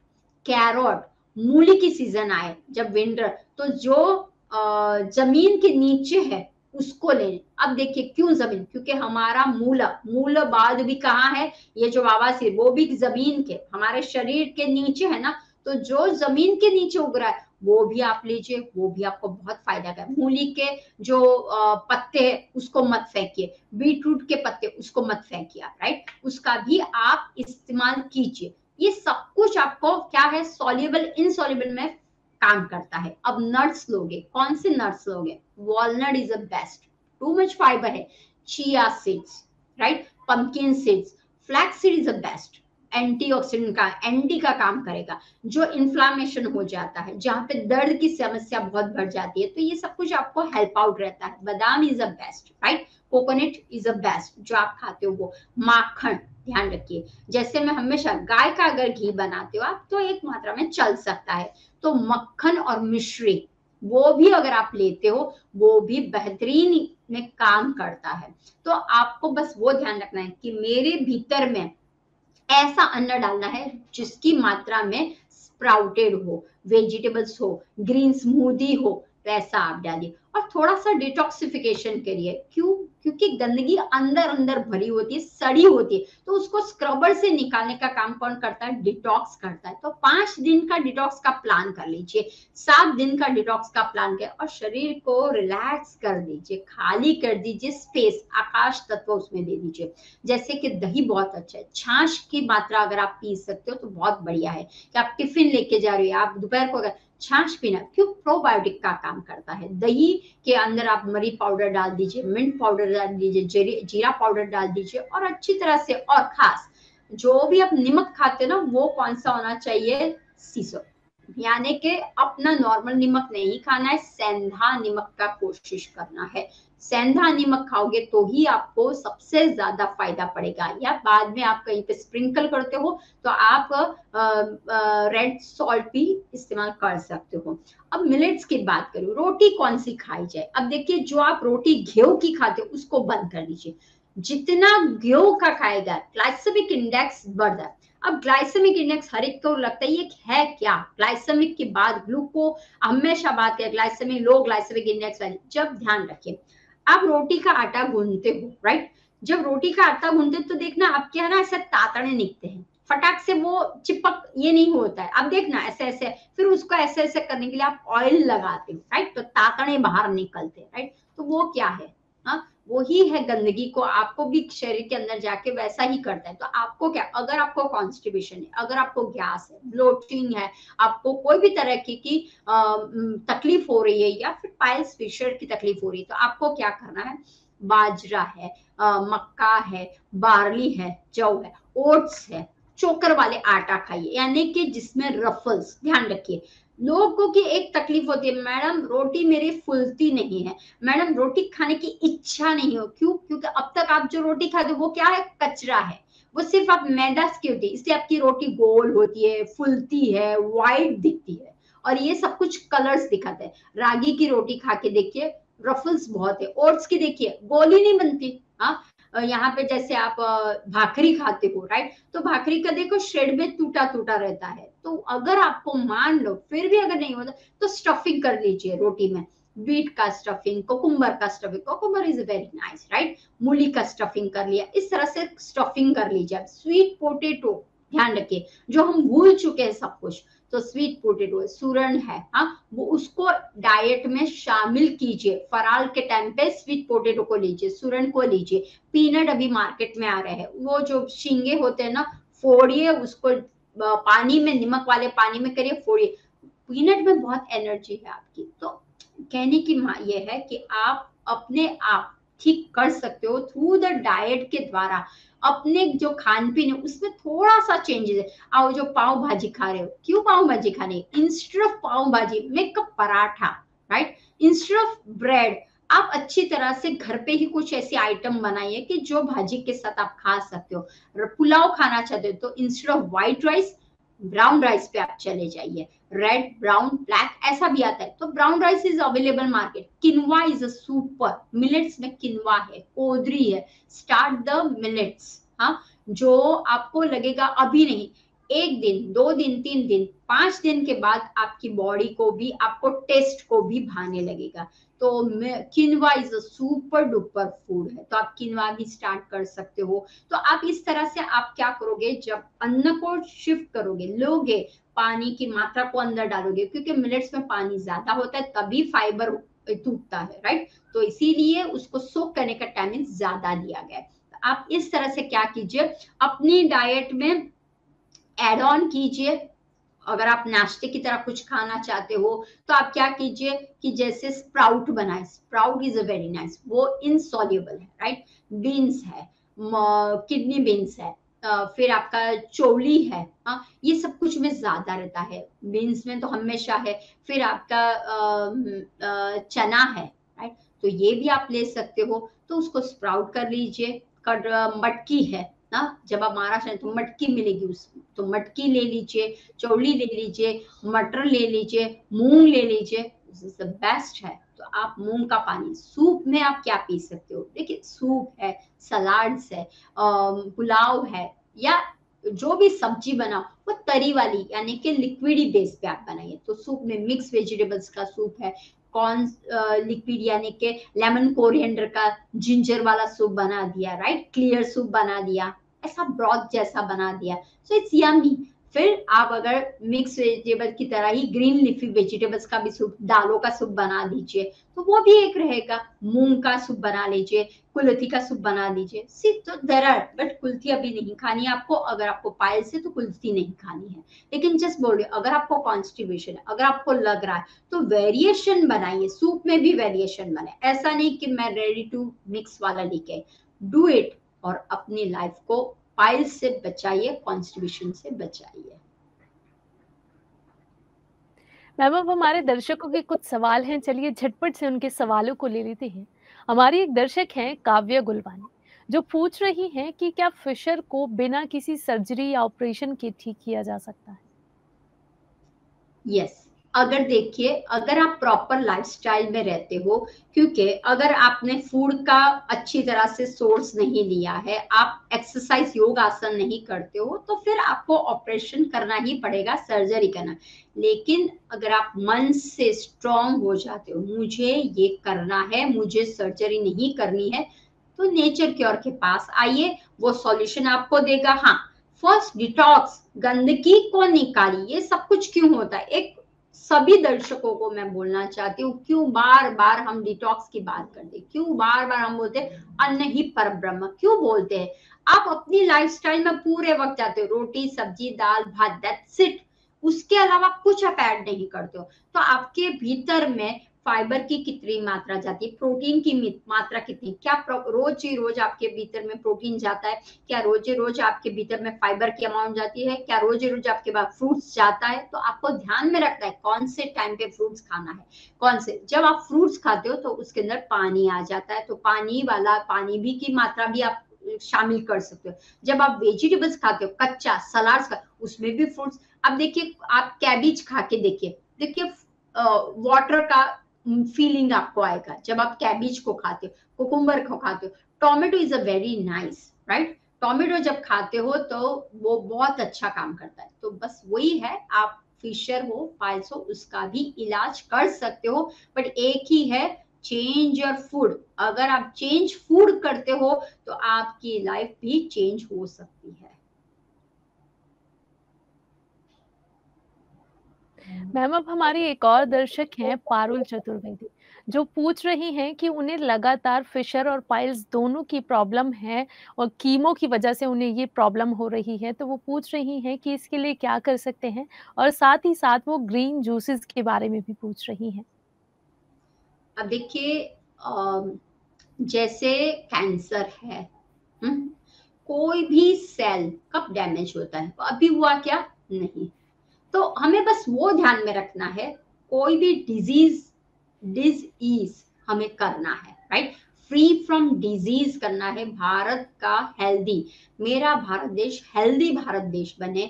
carrot, मूली की सीजन आए जब विंटर, तो जो जमीन के नीचे है उसको ले। अब देखिए क्यों जमीन, क्योंकि हमारा मूल बाद भी कहाँ है, ये जो आवासीय वो भी जमीन के हमारे शरीर के नीचे है ना। तो जो जमीन के नीचे उग रहा है वो भी आप लीजिए, वो भी आपको बहुत फायदा कर। मूली के जो पत्ते हैं उसको मत फेंकिए, बीटरूट के पत्ते उसको मत फेंकिए आप, राइट, उसका भी आप इस्तेमाल कीजिए। ये सब कुछ आपको क्या है, सॉल्युबल इनसॉल्युबल में काम करता है। अब नट्स लोगे, कौन से नट्स लोगे, walnut is a best, too much fibre है। Chia seeds, right, pumpkin seeds, flax seed is a best, antioxidant का, एंटी का काम करेगा। जो इन्फ्लामेशन हो जाता है, जहां पे दर्द की समस्या बहुत बढ़ जाती है, तो ये सब कुछ आपको हेल्प आउट रहता है। बादाम is a best, right, coconut is a best जो आप खाते हो वो। माखन, ध्यान रखिए, जैसे मैं हमेशा गाय का अगर घी बनाते हो आप तो एक मात्रा में चल सकता है, तो मक्खन और मिश्री, वो भी अगर आप लेते हो वो भी बेहतरीन में काम करता है। तो आपको बस वो ध्यान रखना है कि मेरे भीतर में ऐसा अन्न डालना है जिसकी मात्रा में स्प्राउटेड हो, वेजिटेबल्स हो, ग्रीन स्मूदी हो, वैसा आप डालिए। और थोड़ा सा डिटॉक्सिफिकेशन करिए। क्यों? क्योंकि गंदगी अंदर अंदर भरी होती है, सड़ी होती है, तो उसको स्क्रबर से निकालने का काम कौन करता है? डिटॉक्स करता है। तो 5 दिन का डिटॉक्स का प्लान कर लीजिए, 7 दिन का डिटॉक्स का प्लान करें और शरीर को रिलैक्स कर दीजिए, खाली कर दीजिए, स्पेस, आकाश तत्व उसमें दे दीजिए। जैसे कि दही बहुत अच्छा है, छाछ की मात्रा अगर आप पी सकते हो तो बहुत बढ़िया है कि आप टिफिन लेके जा रहे हो, आप दोपहर को अगर छाछ पीना, क्यों? प्रोबायोटिक का काम करता है। दही के अंदर आप मरी पाउडर डाल दीजिए, मिंट पाउडर डाल दीजिए, जीरा पाउडर डाल दीजिए और अच्छी तरह से, और खास जो भी आप नमक खाते हो ना वो कौन सा होना चाहिए? सीसो, यानी कि अपना नॉर्मल नमक नहीं खाना है, सेंधा नमक का कोशिश करना है। सेंधा नमक खाओगे तो ही आपको सबसे ज्यादा फायदा पड़ेगा। या बाद में आप कहीं पे स्प्रिंकल करते हो तो आप रेड सॉल्ट भी इस्तेमाल कर सकते हो। अब मिलेट्स की बात करूं, रोटी कौन सी खाई जाए? अब देखिए, जो आप रोटी गेहूं की खाते हो उसको बंद कर दीजिए। जितना गेहूं का खाएगा ग्लाइसेमिक इंडेक्स बढ़ जाए। अब ग्लाइसेमिक इंडेक्स हर एक को लगता है ये है क्या, ग्लाइसेमिक के बाद ग्लूको, हमेशा बात करें ग्लाइसेमिक, लो ग्लाइसेमिक इंडेक्स वाली। जब ध्यान रखिए, आप रोटी का आटा गूंथते हो, राइट? जब रोटी का आटा गूंथते हो तो देखना आपके यहाँ ना ऐसे तातने निकलते हैं, फटाक से वो चिपक ये नहीं होता है। अब देखना ऐसे ऐसे, फिर उसको ऐसे ऐसे करने के लिए आप ऑयल लगाते हो, राइट? तो तातने बाहर निकलते हैं, राइट? तो वो क्या है? हाँ, वही है गंदगी को आपको भी शरीर के अंदर जाके वैसा ही करता है। तो आपको क्या, अगर आपको कॉन्स्टिपेशन है, अगर आपको गैस है, ब्लोटिंग है, आपको कोई भी तरह की तकलीफ हो रही है या फिर पाइल्स फिशर की तकलीफ हो रही है, तो आपको क्या करना है? बाजरा है, मक्का है, बार्ली है, जौ है, ओट्स है, चोकर वाले आटा खाइए, यानी कि जिसमें रफल्स। ध्यान रखिए, लोगों की एक तकलीफ होती है, मैडम रोटी मेरी फुलती नहीं है, मैडम रोटी खाने की इच्छा नहीं हो। क्यों? क्योंकि अब तक आप जो रोटी खाते हो वो क्या है? कचरा है, वो सिर्फ आप मैदा की होती है, इसलिए आपकी रोटी गोल होती है, फुलती है, वाइट दिखती है, और ये सब कुछ कलर्स दिखाते हैं। रागी की रोटी खा के देखिए, रफल्स बहुत है। ओट्स की देखिए, गोली नहीं बनती। हाँ, यहाँ पे जैसे आप भाकरी खाते हो, राइट? तो भाकरी का देखो श्रेड में टूटा टूटा रहता है। तो अगर आपको मान लो फिर भी अगर नहीं होता तो स्टफिंग कर लीजिए रोटी में, बीट का स्टफिंग, कोकुम्बर का stuffing, cucumber is very nice, right? मूली का स्टफिंग कर लिया, इस तरह से स्टफिंग कर लीजिए। स्वीट पोटेटो, ध्यान रखिए, जो हम भूल चुके हैं सब कुछ, तो स्वीट पोटेटो है, सूरन है, हाँ, वो उसको डाइट में शामिल कीजिए। फराल के टाइम पे स्वीट पोटेटो को लीजिए, सूरन को लीजिए। पीनट अभी मार्केट में आ रहे हैं, वो जो शिंगे होते हैं ना, फोड़िए उसको, पानी में, नमक वाले पानी में करिए, फोड़िए। पीनट में बहुत एनर्जी है आपकी। तो कहने की ये है कि आप अपने आप ठीक कर सकते हो थ्रू द डाइट के द्वारा। अपने जो खान पीन है उसमें थोड़ा सा चेंजेस है। आओ, जो पाव भाजी खा रहे हो, क्यों पाव भाजी खाने? इंस्टेड ऑफ पाव भाजी make a paratha, right? Instead of bread, आप अच्छी तरह से घर पे ही कुछ ऐसी आइटम बनाइए कि जो भाजी के साथ आप खा सकते हो। पुलाव खाना चाहते हो तो instead of white rice, brown rice पे आप चले जाइए। रेड, ब्राउन, ब्लैक ऐसा भी आता है, तो brown rice is available market. Quinoa is a super, millets में किनवा है, कोदरी है। Start the millets. हाँ, जो आपको लगेगा अभी नहीं, 1 दिन, 2 दिन, 3 दिन, 5 दिन के बाद आपकी बॉडी को भी, आपको टेस्ट को भी भाने लगेगा। तो quinoa is a super duper food है, तो आप किनवा भी स्टार्ट कर सकते हो। तो आप इस तरह से आप क्या करोगे, जब अन्न को शिफ्ट करोगे, लोगे, पानी की मात्रा को अंदर डालोगे, क्योंकि मिलेट्स में पानी ज्यादा होता है तभी फाइबर टूटता है, राइट? तो इसीलिए उसको सोक करने का टाइमिंग ज्यादा दिया गया है। आप इस तरह से क्या कीजिए, अपनी डाइट में एड ऑन कीजिए। अगर आप नाश्ते की तरह कुछ खाना चाहते हो तो आप क्या कीजिए कि जैसे स्प्राउट बनाए, sprout is a very nice, वो इनसॉल्युबल है, राइट? बीन्स है, किडनी बीन्स है, फिर आपका चौली है, हाँ, ये सब कुछ में ज्यादा रहता है, बीन्स में तो हमेशा है। फिर आपका चना है, राइट? तो ये भी आप ले सकते हो, तो उसको स्प्राउट कर लीजिए। मटकी है ना, जब आप महाराष्ट्र तो मटकी मिलेगी उसमें, तो मटकी ले लीजिए, चौली ले लीजिए, मटर ले लीजिए, मूंग ले लीजिए, दिस इज द बेस्ट है। तो आप मूंग का पानी, सूप में आप क्या पी सकते हो, देखिए सूप है, सलाड्स है, पुलाव है, या जो भी सब्जी बनाओ वो तरी वाली यानी कि लिक्विडी बेस पे आप बनाइए। तो सूप में मिक्स वेजिटेबल्स का सूप है, कॉर्न लिक्विड यानी कि लेमन कोरिएंडर का जिंजर वाला सूप बना दिया, राइट, क्लियर सूप बना दिया, ऐसा ब्रॉथ जैसा बना दिया, सो इट्स यम्मी। फिर आप अगर मिक्स वेजिटेबल की तरह ही ग्रीन लीफी वेजिटेबल्स का भी सूप, दालों का सूप बना दीजिए, तो वो भी एक रहेगा। मूंग का सूप बना लीजिए, कुल्थी का सूप बना दीजिए। सी तो देयर आर, बट कुल्थी अभी नहीं खानी है आपको, अगर आपको पाइल्स है तो कुल्थी नहीं खानी है। लेकिन जस्ट बोल रही हूँ, अगर आपको कॉन्स्टिपेशन है, अगर आपको लग रहा है, तो वेरिएशन बनाइए, सूप में भी वेरिएशन बनाए। ऐसा नहीं कि मैं रेडी टू मिक्स वाला लेके, डू इट और अपनी लाइफ को पाइल्स से बचाइए, कॉन्स्टिपेशन से बचाइए। मैम अब हमारे दर्शकों के कुछ सवाल हैं, चलिए झटपट से उनके सवालों को ले लेते हैं। हमारी एक दर्शक हैं काव्या गुलवानी, जो पूछ रही हैं कि क्या फिशर को बिना किसी सर्जरी या ऑपरेशन के ठीक किया जा सकता है? यस, अगर देखिए, अगर आप प्रॉपर लाइफस्टाइल में रहते हो, क्योंकि अगर आपने फूड का अच्छी तरह से सोर्स नहीं लिया है, आप एक्सरसाइज योग आसन नहीं करते हो, तो फिर आपको ऑपरेशन करना ही पड़ेगा, सर्जरी करना। लेकिन अगर आप मन से स्ट्रांग हो जाते हो, मुझे ये करना है, मुझे सर्जरी नहीं करनी है, तो नेचर क्योर के पास आइए, वो सॉल्यूशन आपको देगा। हाँ, फर्स्ट डिटॉक्स, गंदगी को निकालिए। ये सब कुछ क्यों होता है, एक सभी दर्शकों को मैं बोलना चाहती हूँ, क्यों बार बार हम डिटॉक्स की बात करते हैं, क्यों बार बार हम बोलते हैं अन्न ही परब्रह्म, क्यों बोलते हैं? आप अपनी लाइफस्टाइल में पूरे वक्त जाते हो, रोटी सब्जी दाल भात, दैट्स इट, उसके अलावा कुछ आप ऐड नहीं करते हो, तो आपके भीतर में फाइबर की कितनी मात्रा जाती है, प्रोटीन की मात्रा कितनी, क्या रोज ही रोज आपके भीतर में प्रोटीन जाता है, क्या रोज रोज आपके भीतर में फाइबर की अमाउंट जाती है, क्या रोज रोज आपके पास फ्रूट्स जाता है? तो आपको ध्यान में रखना है कौन से टाइम पे फ्रूट्स खाना है, कौन से, जब आप फ्रूट्स खाते हो तो उसके अंदर पानी आ जाता है, तो पानी वाला, पानी भी की मात्रा भी आप शामिल कर सकते हो। जब आप वेजिटेबल्स खाते हो, कच्चा सलाड्स का, उसमें भी फ्रूट्स। अब देखिए, आप कैबिज खा के देखिए, देखिए वाटर का फीलिंग आपको आएगा जब आप कैबिज को खाते हो, कुकुम्बर को खाते हो। Tomato is a very nice, right, tomato जब खाते हो तो वो बहुत अच्छा काम करता है। तो बस वही है, आप फिशर हो, पाइल्स हो, उसका भी इलाज कर सकते हो, बट एक ही है, चेंज योर फूड। अगर आप चेंज फूड करते हो तो आपकी लाइफ भी चेंज हो सकती है। मैम अब हमारी एक और दर्शक हैं पारुल चतुर्वेदी, जो पूछ रही हैं कि उन्हें लगातार फिशर और पाइल्स दोनों की प्रॉब्लम है और कीमो की वजह से उन्हें ये प्रॉब्लम हो रही है, तो वो पूछ रही हैं कि इसके लिए क्या कर सकते हैं, और साथ ही साथ वो ग्रीन जूसेस के बारे में भी पूछ रही हैं। अब देखिए, जैसे कैंसर है, हम्म, कोई भी सेल कब डैमेज होता है, अभी हुआ क्या, नहीं, तो हमें बस वो ध्यान में रखना है, कोई भी डिजीज हमें करना है, राइट, फ्री फ्रॉम डिजीज करना है। भारत का हेल्दी, मेरा भारत देश हेल्दी भारत देश बने,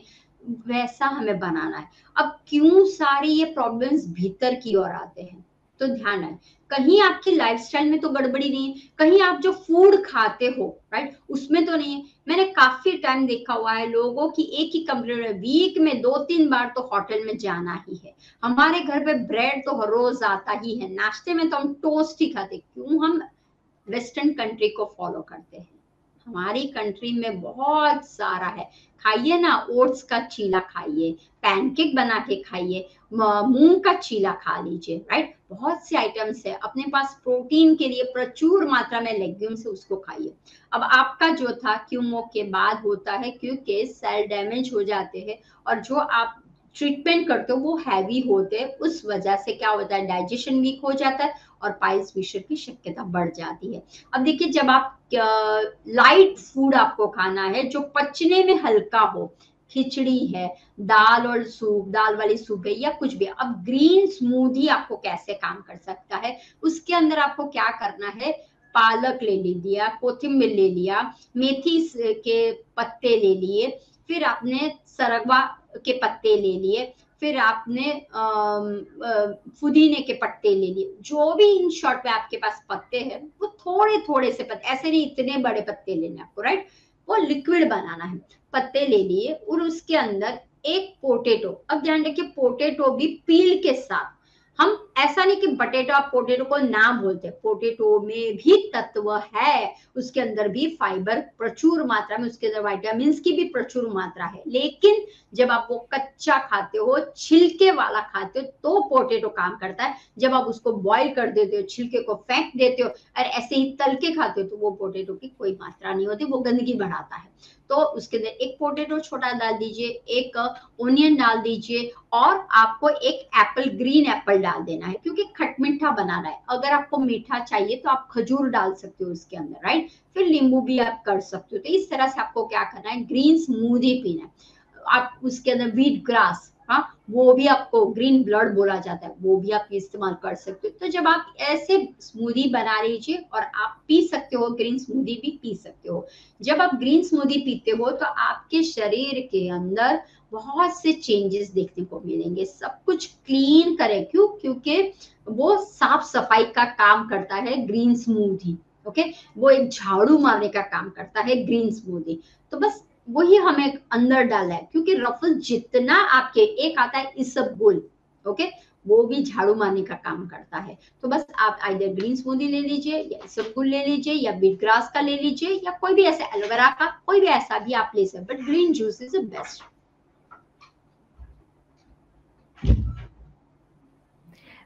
वैसा हमें बनाना है। अब क्यों सारी ये प्रॉब्लम्स भीतर की ओर आते हैं, तो ध्यान है, कहीं आपकी लाइफस्टाइल में तो गड़बड़ी नहीं है, कहीं आप जो फूड खाते हो, राइट, उसमें तो नहीं है। मैंने काफी टाइम देखा हुआ है लोगों की एक ही कंप्लेंट है, वीक में 2-3 बार तो होटल में जाना ही है। हमारे घर पे ब्रेड तो हर रोज आता ही है, नाश्ते में तो हम टोस्ट ही खाते, क्यों हम वेस्टर्न कंट्री को फॉलो करते हैं? हमारी कंट्री में बहुत सारा है, खाइए ना, ओट्स का चीला खाइए, पैनकेक बना के खाइए, मूंग का चीला खा लीजिए, राइट, बहुत से आइटम्स है अपने पास प्रोटीन के लिए, प्रचुर मात्रा में लेग्यूम्स है, उसको खाइए। अब आपका जो था कीमो के बाद होता है, क्योंकि सेल डैमेज हो जाते हैं और जो आप ट्रीटमेंट करते हो वो हैवी होते हैं, उस वजह से क्या होता है, डाइजेशन वीक हो जाता है और पाइल्स फिशर की शक्यता बढ़ जाती है। अब देखिए, जब आप लाइट फूड आपको खाना है जो पचने में हल्का हो, खिचड़ी है, दाल और सूप, दाल वाली सूप है, या कुछ भी। अब ग्रीन स्मूदी आपको कैसे काम कर सकता है, उसके अंदर आपको क्या करना है, पालक ले लिया, कोथिम्बीर ले लिया, मेथी के पत्ते ले लिए, फिर आपने सरगवा के पत्ते ले लिए, फिर आपने पुदीने के पत्ते ले लिए, जो भी इन शॉर्ट में आपके पास पत्ते हैं वो थोड़े थोड़े से पत्ते, ऐसे नहीं इतने बड़े पत्ते लेने आपको, राइट। वो लिक्विड बनाना है। पत्ते ले लिए और उसके अंदर एक पोटैटो, अब ध्यान रखिए पोटैटो भी पील के साथ, हम ऐसा नहीं कि पोटैटो आप पोटैटो को ना बोलते, पोटैटो में भी तत्व है, उसके अंदर भी फाइबर प्रचुर मात्रा में, उसके अंदर विटामिन की भी प्रचुर मात्रा है, लेकिन जब आप वो कच्चा खाते हो, छिलके वाला खाते हो, तो पोटैटो काम करता है। जब आप उसको बॉईल कर देते हो, छिलके को फेंक देते हो और ऐसे ही तल के खाते हो, तो वो पोटैटो की कोई मात्रा नहीं होती, वो गंदगी बढ़ाता है। तो उसके अंदर एक पोटैटो छोटा डाल दीजिए, एक ओनियन डाल दीजिए, और आपको एक एप्पल, ग्रीन एप्पल डाल देना है, क्योंकि खट मीठा बनाना है। अगर आपको मीठा चाहिए तो आप खजूर डाल सकते हो उसके अंदर, राइट। फिर नींबू भी आप कर सकते हो। तो इस तरह से आपको क्या करना है, ग्रीन स्मूदी पीना है। आप उसके अंदर व्हीट ग्रास, हाँ, वो भी आपको ग्रीन ब्लड बोला जाता है, वो भी आप इस्तेमाल कर सकते हो। तो जब आप ऐसे स्मूदी बना लीजिए और आप पी सकते हो, ग्रीन स्मूदी भी पी सकते हो। जब आप ग्रीन स्मूदी पीते हो तो आपके शरीर के अंदर बहुत से चेंजेस देखने को मिलेंगे, सब कुछ क्लीन करें। क्यों? क्योंकि वो साफ सफाई का काम करता है ग्रीन स्मूदी, ओके। वो एक झाड़ू मारने का काम करता है ग्रीन स्मूदी। तो बस वही हमें अंदर डालना है, क्योंकि रफल जितना आपके, एक आता है इसबगोल, ओके, वो भी झाड़ू मारने का काम करता है। तो बस आप आइदर ग्रीन स्मूदी ले लीजिए, या इसबगोल ले लीजिए, या बीट ग्रास का ले लीजिए, या कोई भी ऐसे एलोवेरा का, कोई भी ऐसा भी आप ले सकते, but green juice is the best.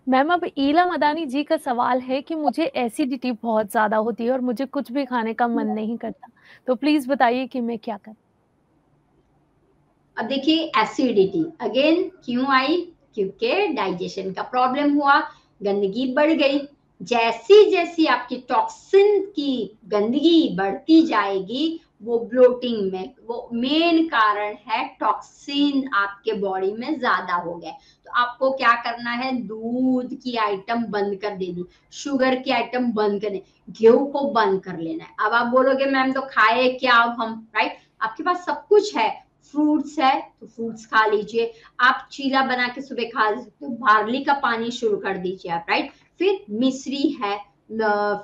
Ma'am, अब ईला मदानी जी का सवाल है कि मुझे एसिडिटी बहुत ज्यादा होती है और मुझे कुछ भी खाने का मन नहीं करता, तो प्लीज बताइए कि मैं क्या करूं। अब देखिए एसिडिटी अगेन क्यों आई, क्योंकि डाइजेशन का प्रॉब्लम हुआ, गंदगी बढ़ गई। जैसी जैसी आपकी टॉक्सिन की गंदगी बढ़ती जाएगी, वो ब्लोटिंग में, वो मेन कारण है टॉक्सिन आपके बॉडी में ज्यादा हो गए। तो आपको क्या करना है, दूध की आइटम बंद कर देनी, शुगर की आइटम बंद करनी, गेहूं को बंद कर लेना है। अब आप बोलोगे मैम तो खाए क्या अब हम, राइट। आपके पास सब कुछ है, फ्रूट्स है तो फ्रूट्स खा लीजिए, आप चीला बना के सुबह खा सकते हो, बार्ली का पानी शुरू कर दीजिए आप, राइट। फिर मिश्री है,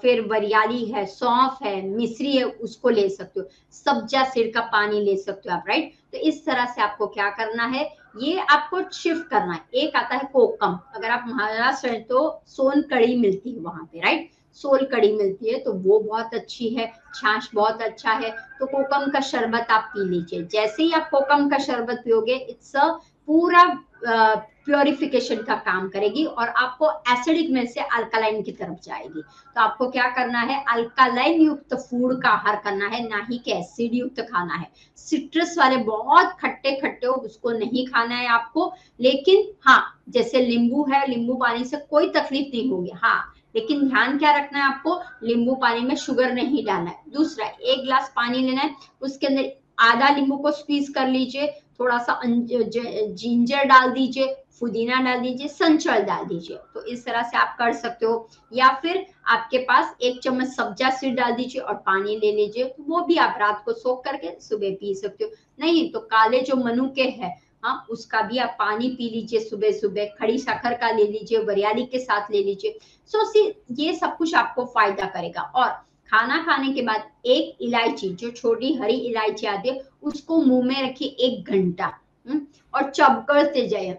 फिर वरियाली है, सौंफ है, मिश्री है, उसको ले सकते हो, सब्जा सीड का पानी ले सकते हो आप, राइट। तो इस तरह से आपको क्या करना है, ये आपको शिफ्ट करना है। एक आता है कोकम, अगर आप महाराष्ट्र हैं तो सोन कड़ी मिलती है वहां पे, राइट, सोल कड़ी मिलती है, तो वो बहुत अच्छी है, छाछ बहुत अच्छा है। तो कोकम का शरबत आप पी लीजिए। जैसे ही आप कोकम का शरबत पियोगे, इट्स अ पूरा प्योरिफिकेशन का काम करेगी और आपको एसिडिक में से अल्कालाइन की तरफ जाएगी। तो आपको क्या करना है, अल्कालाइन युक्त फूड का आहार करना है, ना ही कि एसिड युक्त खाना है। सिट्रस वाले बहुत खट्टे खट्टे हो, उसको नहीं खाना है आपको। लेकिन हाँ, जैसे नींबू है, नींबू पानी से कोई तकलीफ नहीं होगी, हाँ, लेकिन ध्यान क्या रखना है आपको, नींबू पानी में शुगर नहीं डालना है। दूसरा, एक गिलास पानी लेना है, उसके अंदर आधा नींबू को स्क्वीज कर लीजिए, थोड़ा सा जिंजर डाल दीजिए, पुदीना डाल दीजिए, संचल डाल दीजिए। तो इस तरह से आप कर सकते हो। या फिर आपके पास 1 चम्मच सब्जा सीड डाल दीजिए और पानी ले लीजिए, तो वो भी आप रात को सोख करके सुबह पी सकते हो। नहीं तो काले जो मनुके है, हाँ, उसका भी आप पानी पी लीजिए सुबह सुबह, खड़ी शक्कर का ले लीजिए, वरियाली के साथ ले लीजिए। ये सब कुछ आपको फायदा करेगा। और खाना खाने के बाद एक इलायची, जो छोटी हरी इलायची आती है, उसको मुंह में रखिए 1 घंटा, और चबकते जाए।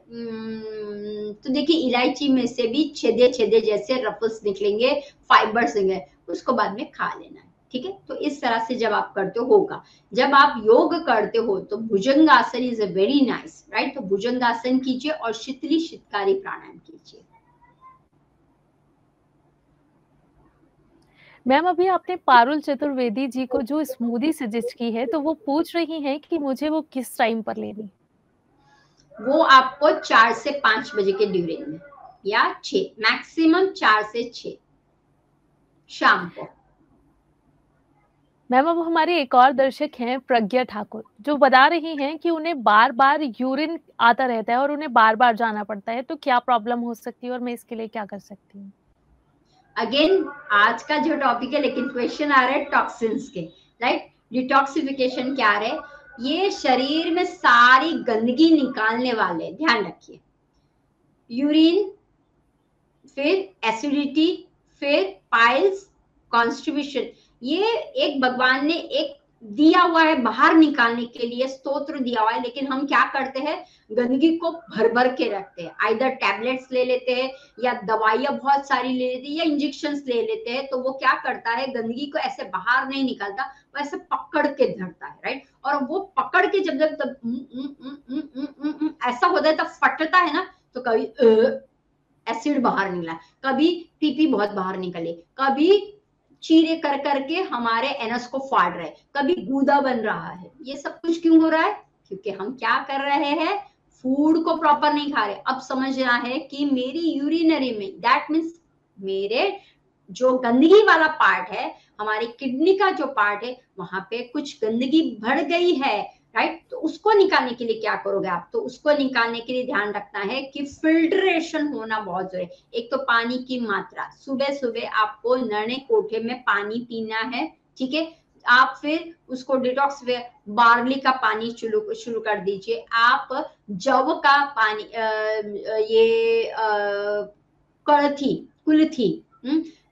तो देखिए इलायची में से भी छेदे छेदे जैसे रफल्स निकलेंगे, फाइबर्स निकलेंगे, उसको बाद में खा लेना है, ठीक है। तो इस तरह से जब आप करते हो होगा। जब आप योग करते हो तो Bhujangasana is a very nice, right. तो भुजंगासन कीजिए और शीतली शीतकारी प्राणायाम कीजिए। मैम, अभी आपने पारुल चतुर्वेदी जी को जो स्मूदी सजेस्ट की है, तो वो पूछ रही हैं कि मुझे वो किस टाइम पर लेनी। वो आपको 4 से 5 बजे के ड्यूरेशन में, या 6, मैक्सिमम 4 से 6 शाम को। मैम, अब हमारे एक और दर्शक हैं प्रज्ञा ठाकुर, जो बता रही हैं कि उन्हें बार बार यूरिन आता रहता है और उन्हें बार बार जाना पड़ता है, तो क्या प्रॉब्लम हो सकती है और मैं इसके लिए क्या कर सकती हूँ। अगेन आज का जो टॉपिक है, लेकिन क्वेश्चन आ रहा है टॉक्सिन्स के, राइट। डिटॉक्सिफिकेशन क्या है, ये शरीर में सारी गंदगी निकालने वाले, ध्यान रखिए। यूरिन, फिर एसिडिटी, फिर पाइल्स, कॉन्स्टिपेशन, ये एक भगवान ने एक दिया हुआ है बाहर निकालने के लिए, स्तोत्र दिया हुआ है, लेकिन हम क्या करते हैं, गंदगी को भर भर के रखते हैं। आइदर टैबलेट्स ले लेते हैं या दवाइयां बहुत सारी ले लेते हैं या इंजेक्शंस ले लेते हैं, तो वो क्या करता है, गंदगी को ऐसे बाहर नहीं निकालता, वो ऐसे पकड़ के धरता है, राइट। और वो पकड़ के जब जब तब ऐसा होता है, तब फटता है ना, तो कभी एसिड बाहर निकला, कभी पीपी बहुत बाहर निकले, कभी चीरे कर करके हमारे एनस को फाड़ रहे, कभी गूदा बन रहा है। ये सब कुछ क्यों हो रहा है, क्योंकि हम क्या कर रहे हैं, फूड को प्रॉपर नहीं खा रहे। अब समझना है कि मेरी यूरिनरी में, दैट मीन्स मेरे जो गंदगी वाला पार्ट है, हमारी किडनी का जो पार्ट है, वहां पे कुछ गंदगी बढ़ गई है, राइट। तो उसको निकालने के लिए क्या करोगे आप, तो उसको निकालने के लिए ध्यान रखना है कि फिल्ट्रेशन होना बहुत जरूरी है। एक तो पानी की मात्रा, सुबह सुबह आपको नरने कोठे में पानी पीना है, ठीक है। आप फिर उसको डिटॉक्स, बार्ली का पानी शुरू कर दीजिए। आप जव का पानी, ये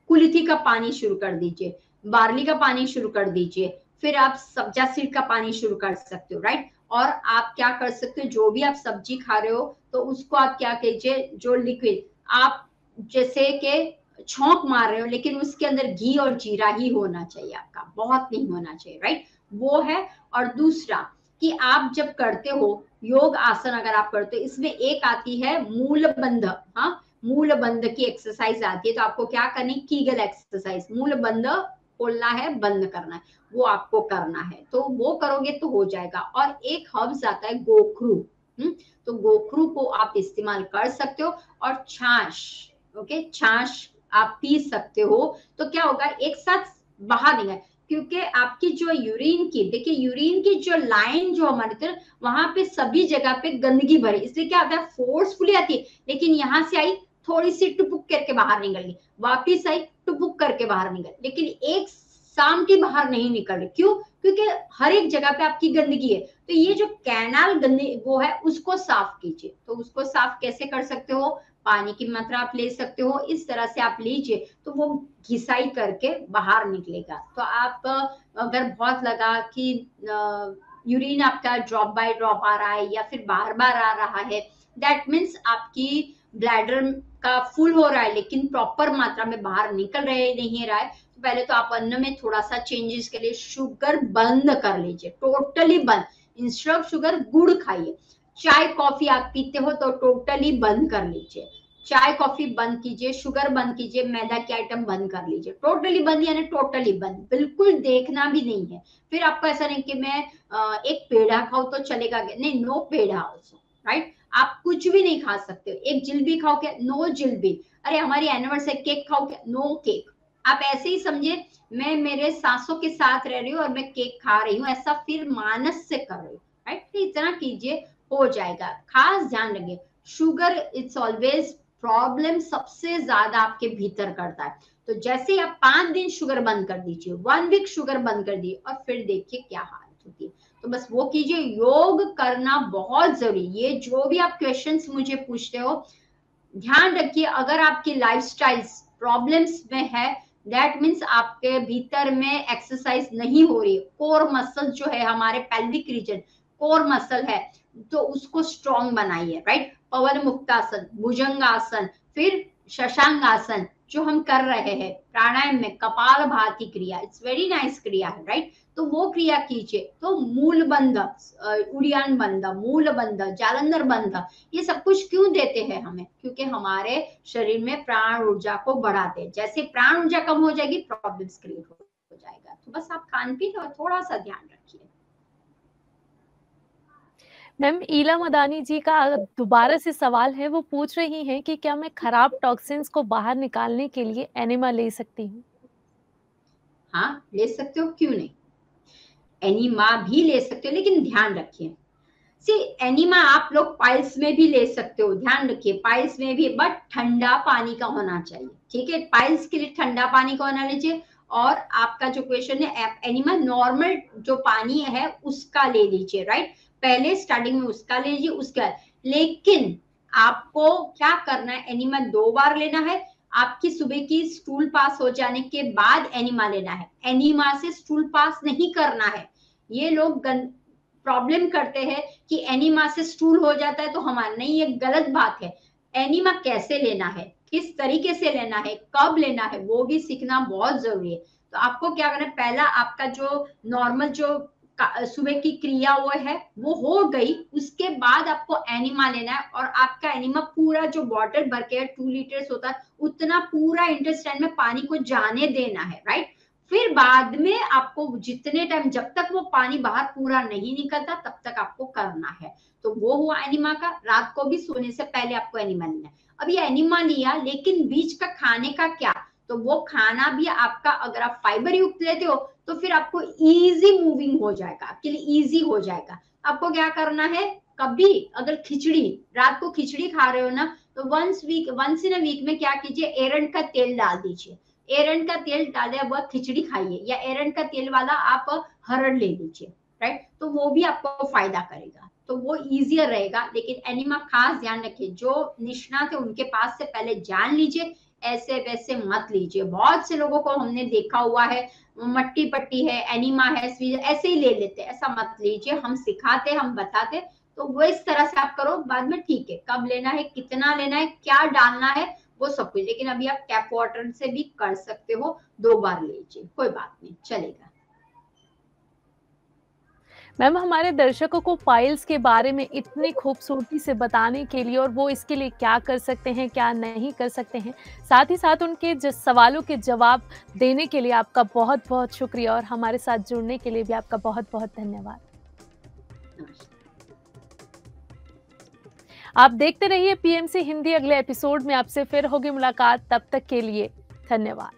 कुल्थी का पानी शुरू कर दीजिए, बार्ली का पानी शुरू कर दीजिए, फिर आप सब्जा सीड का पानी शुरू कर सकते हो, राइट। और आप क्या कर सकते हो, जो भी आप सब्जी खा रहे हो तो उसको आप क्या कीजिए, जो लिक्विड आप जैसे कि छौंक मार रहे हो, लेकिन उसके अंदर घी और जीरा ही होना चाहिए आपका, बहुत नहीं होना चाहिए, राइट। वो है। और दूसरा कि आप जब करते हो योग आसन, अगर आप करते हो, इसमें एक आती है मूल बंध, हाँ, मूल बंध की एक्सरसाइज आती है। तो आपको क्या करनी, कीगल एक्सरसाइज, मूल बंध खोलना है, बंद करना है, वो आपको करना है, तो वो करोगे तो हो जाएगा। और एक हर्ब्स आता है गोखरू, तो गोखरू को आप इस्तेमाल कर सकते हो। और छाछ, ओके, छाछ आप पी सकते हो। तो क्या होगा, एक साथ बाहर निकल, क्योंकि आपकी जो यूरिन की, देखिए यूरिन की जो लाइन जो हमारी तरफ, वहां पे सभी जगह पे गंदगी भरी, इसलिए क्या होता है, फोर्सफुली आती है, लेकिन यहाँ से आई, थोड़ी सी टुपुक करके बाहर निकल गई, वापिस आई, टुपुक करके बाहर निकल, लेकिन एक शाम की बाहर नहीं निकल रही। क्यों, क्योंकि हर एक जगह पे आपकी गंदगी है। तो ये जो कैनाल गंदगी वो है, उसको साफ कीजिए। तो उसको साफ कैसे कर सकते हो, पानी की मात्रा आप ले सकते हो, इस तरह से आप लीजिए, तो वो घिसाई करके बाहर निकलेगा। तो आप अगर बहुत लगा कि यूरिन आपका ड्रॉप बाय ड्रॉप आ रहा है या फिर बार बार आ रहा है, दैट मीन्स आपकी ब्लैडर का फुल हो रहा है, लेकिन प्रॉपर मात्रा में बाहर निकल रहे नहीं रहा है, तो पहले तो आप अन्न में थोड़ा सा चेंजेस के लिए शुगर बंद कर लीजिए, टोटली बंद। इंस्टेड ऑफ शुगर गुड़ खाइए। चाय कॉफी आप पीते हो तो टोटली बंद कर लीजिए, चाय कॉफी बंद कीजिए, शुगर बंद कीजिए, मैदा के आइटम बंद कर लीजिए, टोटली बंद यानी टोटली बंद, बिल्कुल देखना भी नहीं है। फिर आपको ऐसा नहीं कि मैं एक पेड़ा खाऊं तो चलेगा, नहीं, नो पेड़ा ऑल्सो, राइट। आप कुछ भी नहीं खा सकते, एक जिलेबी खाओ क्या, नो जिलेबी। अरे हमारी एनिवर्सरी, केक खाओ क्या, नो केक। आप ऐसे ही समझे मैं मेरे सांसों के साथ रह रही हूँ और मैं केक खा रही हूँ, ऐसा फिर मानस से कर रही हूँ, राइट। तो इतना कीजिए, हो जाएगा। खास ध्यान रखिए, शुगर इट्स ऑलवेज प्रॉब्लम सबसे ज्यादा आपके भीतर करता है। तो जैसे ही आप 5 दिन शुगर बंद कर दीजिए, 1 वीक शुगर बंद कर दिए, और फिर देखिए क्या हालत होती है। तो बस वो कीजिए, योग करना बहुत जरूरी। ये जो भी आप क्वेश्चंस मुझे पूछते हो, ध्यान रखिए, अगर आपकी लाइफस्टाइल प्रॉब्लम्स में है, दैट मीन्स आपके भीतर में एक्सरसाइज नहीं हो रही, कोर मसल जो है हमारे पेल्विक रीजन, कोर मसल है, तो उसको स्ट्रॉन्ग बनाइए, राइट। पवन मुक्तासन, भुजंगासन, फिर शशांगासन जो हम कर रहे हैं प्राणायाम में, कपाल भाती क्रिया, इट्स वेरी नाइस क्रिया है, राइट। तो वो क्रिया कीजिए। तो मूल बंध, उड़ियान बंध, मूल बंध, जालंधर बंध, ये सब कुछ क्यों देते हैं हमें, क्योंकि हमारे शरीर में प्राण ऊर्जा को बढ़ाते हैं। जैसे प्राण ऊर्जा कम हो जाएगी, प्रॉब्लम्स क्रिएट हो जाएगा। तो बस आप खान पीन और थोड़ा सा ध्यान रखिए। मैम, ईला मदानी जी का दोबारा से सवाल है, वो पूछ रही हैं कि क्या मैं खराब टॉक्सिन्स को बाहर निकालने के लिए एनिमा ले सकती हूँ? हाँ, ले सकते हो, क्यों नहीं। एनिमा भी ले सकते हो, लेकिन ध्यान रखिए, एनिमा आप लोग पाइल्स में भी ले सकते हो, ध्यान रखिए, पाइल्स में भी, बट ठंडा पानी का होना चाहिए, ठीक है। पाइल्स के लिए ठंडा पानी का होना लीजिए, और आपका जो क्वेश्चन है एनिमा नॉर्मल जो पानी है उसका ले लीजिए, राइट। पहले स्टार्टिंग में उसका ले लीजिए, उसका, लेकिन आपको क्या करना है, एनिमा 2 बार लेना है। आपकी सुबह की स्टूल पास हो जाने के बाद एनिमा लेना है, एनिमा से स्टूल पास नहीं करना है। ये लोग प्रॉब्लम करते हैं कि एनिमा से स्टूल हो जाता है तो हमारा नहीं, ये गलत बात है। एनिमा कैसे लेना है, किस तरीके से लेना है, कब लेना है, वो भी सीखना बहुत जरूरी है। तो आपको क्या करना है, पहला आपका जो नॉर्मल जो सुबह की क्रिया वो है वो हो गई, उसके बाद आपको एनिमा लेना है। और आपका एनिमा पूरा जो बॉटल भर के 2 लीटर्स होता है उतना पूरा इंटेस्टाइन में पानी को जाने देना है, राइट। फिर बाद में आपको जितने टाइम, जब तक वो पानी बाहर पूरा नहीं निकलता तब तक आपको करना है। तो वो हुआ एनिमा का। रात को भी सोने से पहले आपको एनिमा लेना है। अब ये एनिमा लिया, लेकिन बीच का खाने का क्या, तो वो खाना भी आपका, अगर आप फाइबर युक्त लेते हो तो फिर आपको इजी मूविंग हो जाएगा, आपके लिए इजी हो जाएगा। आपको क्या करना है, कभी अगर खिचड़ी, रात को खिचड़ी खा रहे हो ना, तो वंस इन अ वीक में क्या कीजिए, एरंड का तेल डाल दीजिए। एरंड का तेल डाले हुआ खिचड़ी खाइए, या एरंड का तेल वाला आप हरड़ ले लीजिए, राइट। तो वो भी आपको फायदा करेगा, तो वो इजियर रहेगा। लेकिन एनिमा खास ध्यान रखिए, जो निष्णात है उनके पास से पहले जान लीजिए, ऐसे वैसे मत लीजिए। बहुत से लोगों को हमने देखा हुआ है, मट्टी पट्टी है, एनिमा है, ऐसे ही ले लेते, ऐसा मत लीजिए। हम सिखाते, हम बताते, तो वो इस तरह से आप करो। बाद में ठीक है, कब लेना है, कितना लेना है, क्या डालना है, वो सब कुछ। लेकिन अभी आप टैप वाटर से भी कर सकते हो, 2 बार लीजिए, कोई बात नहीं, चलेगा। मैम, हमारे दर्शकों को पाइल्स के बारे में इतनी खूबसूरती से बताने के लिए, और वो इसके लिए क्या कर सकते हैं, क्या नहीं कर सकते हैं, साथ ही साथ उनके सवालों के जवाब देने के लिए आपका बहुत बहुत शुक्रिया, और हमारे साथ जुड़ने के लिए भी आपका बहुत बहुत धन्यवाद। आप देखते रहिए पीएमसी हिंदी। अगले एपिसोड में आपसे फिर होगी मुलाकात, तब तक के लिए धन्यवाद।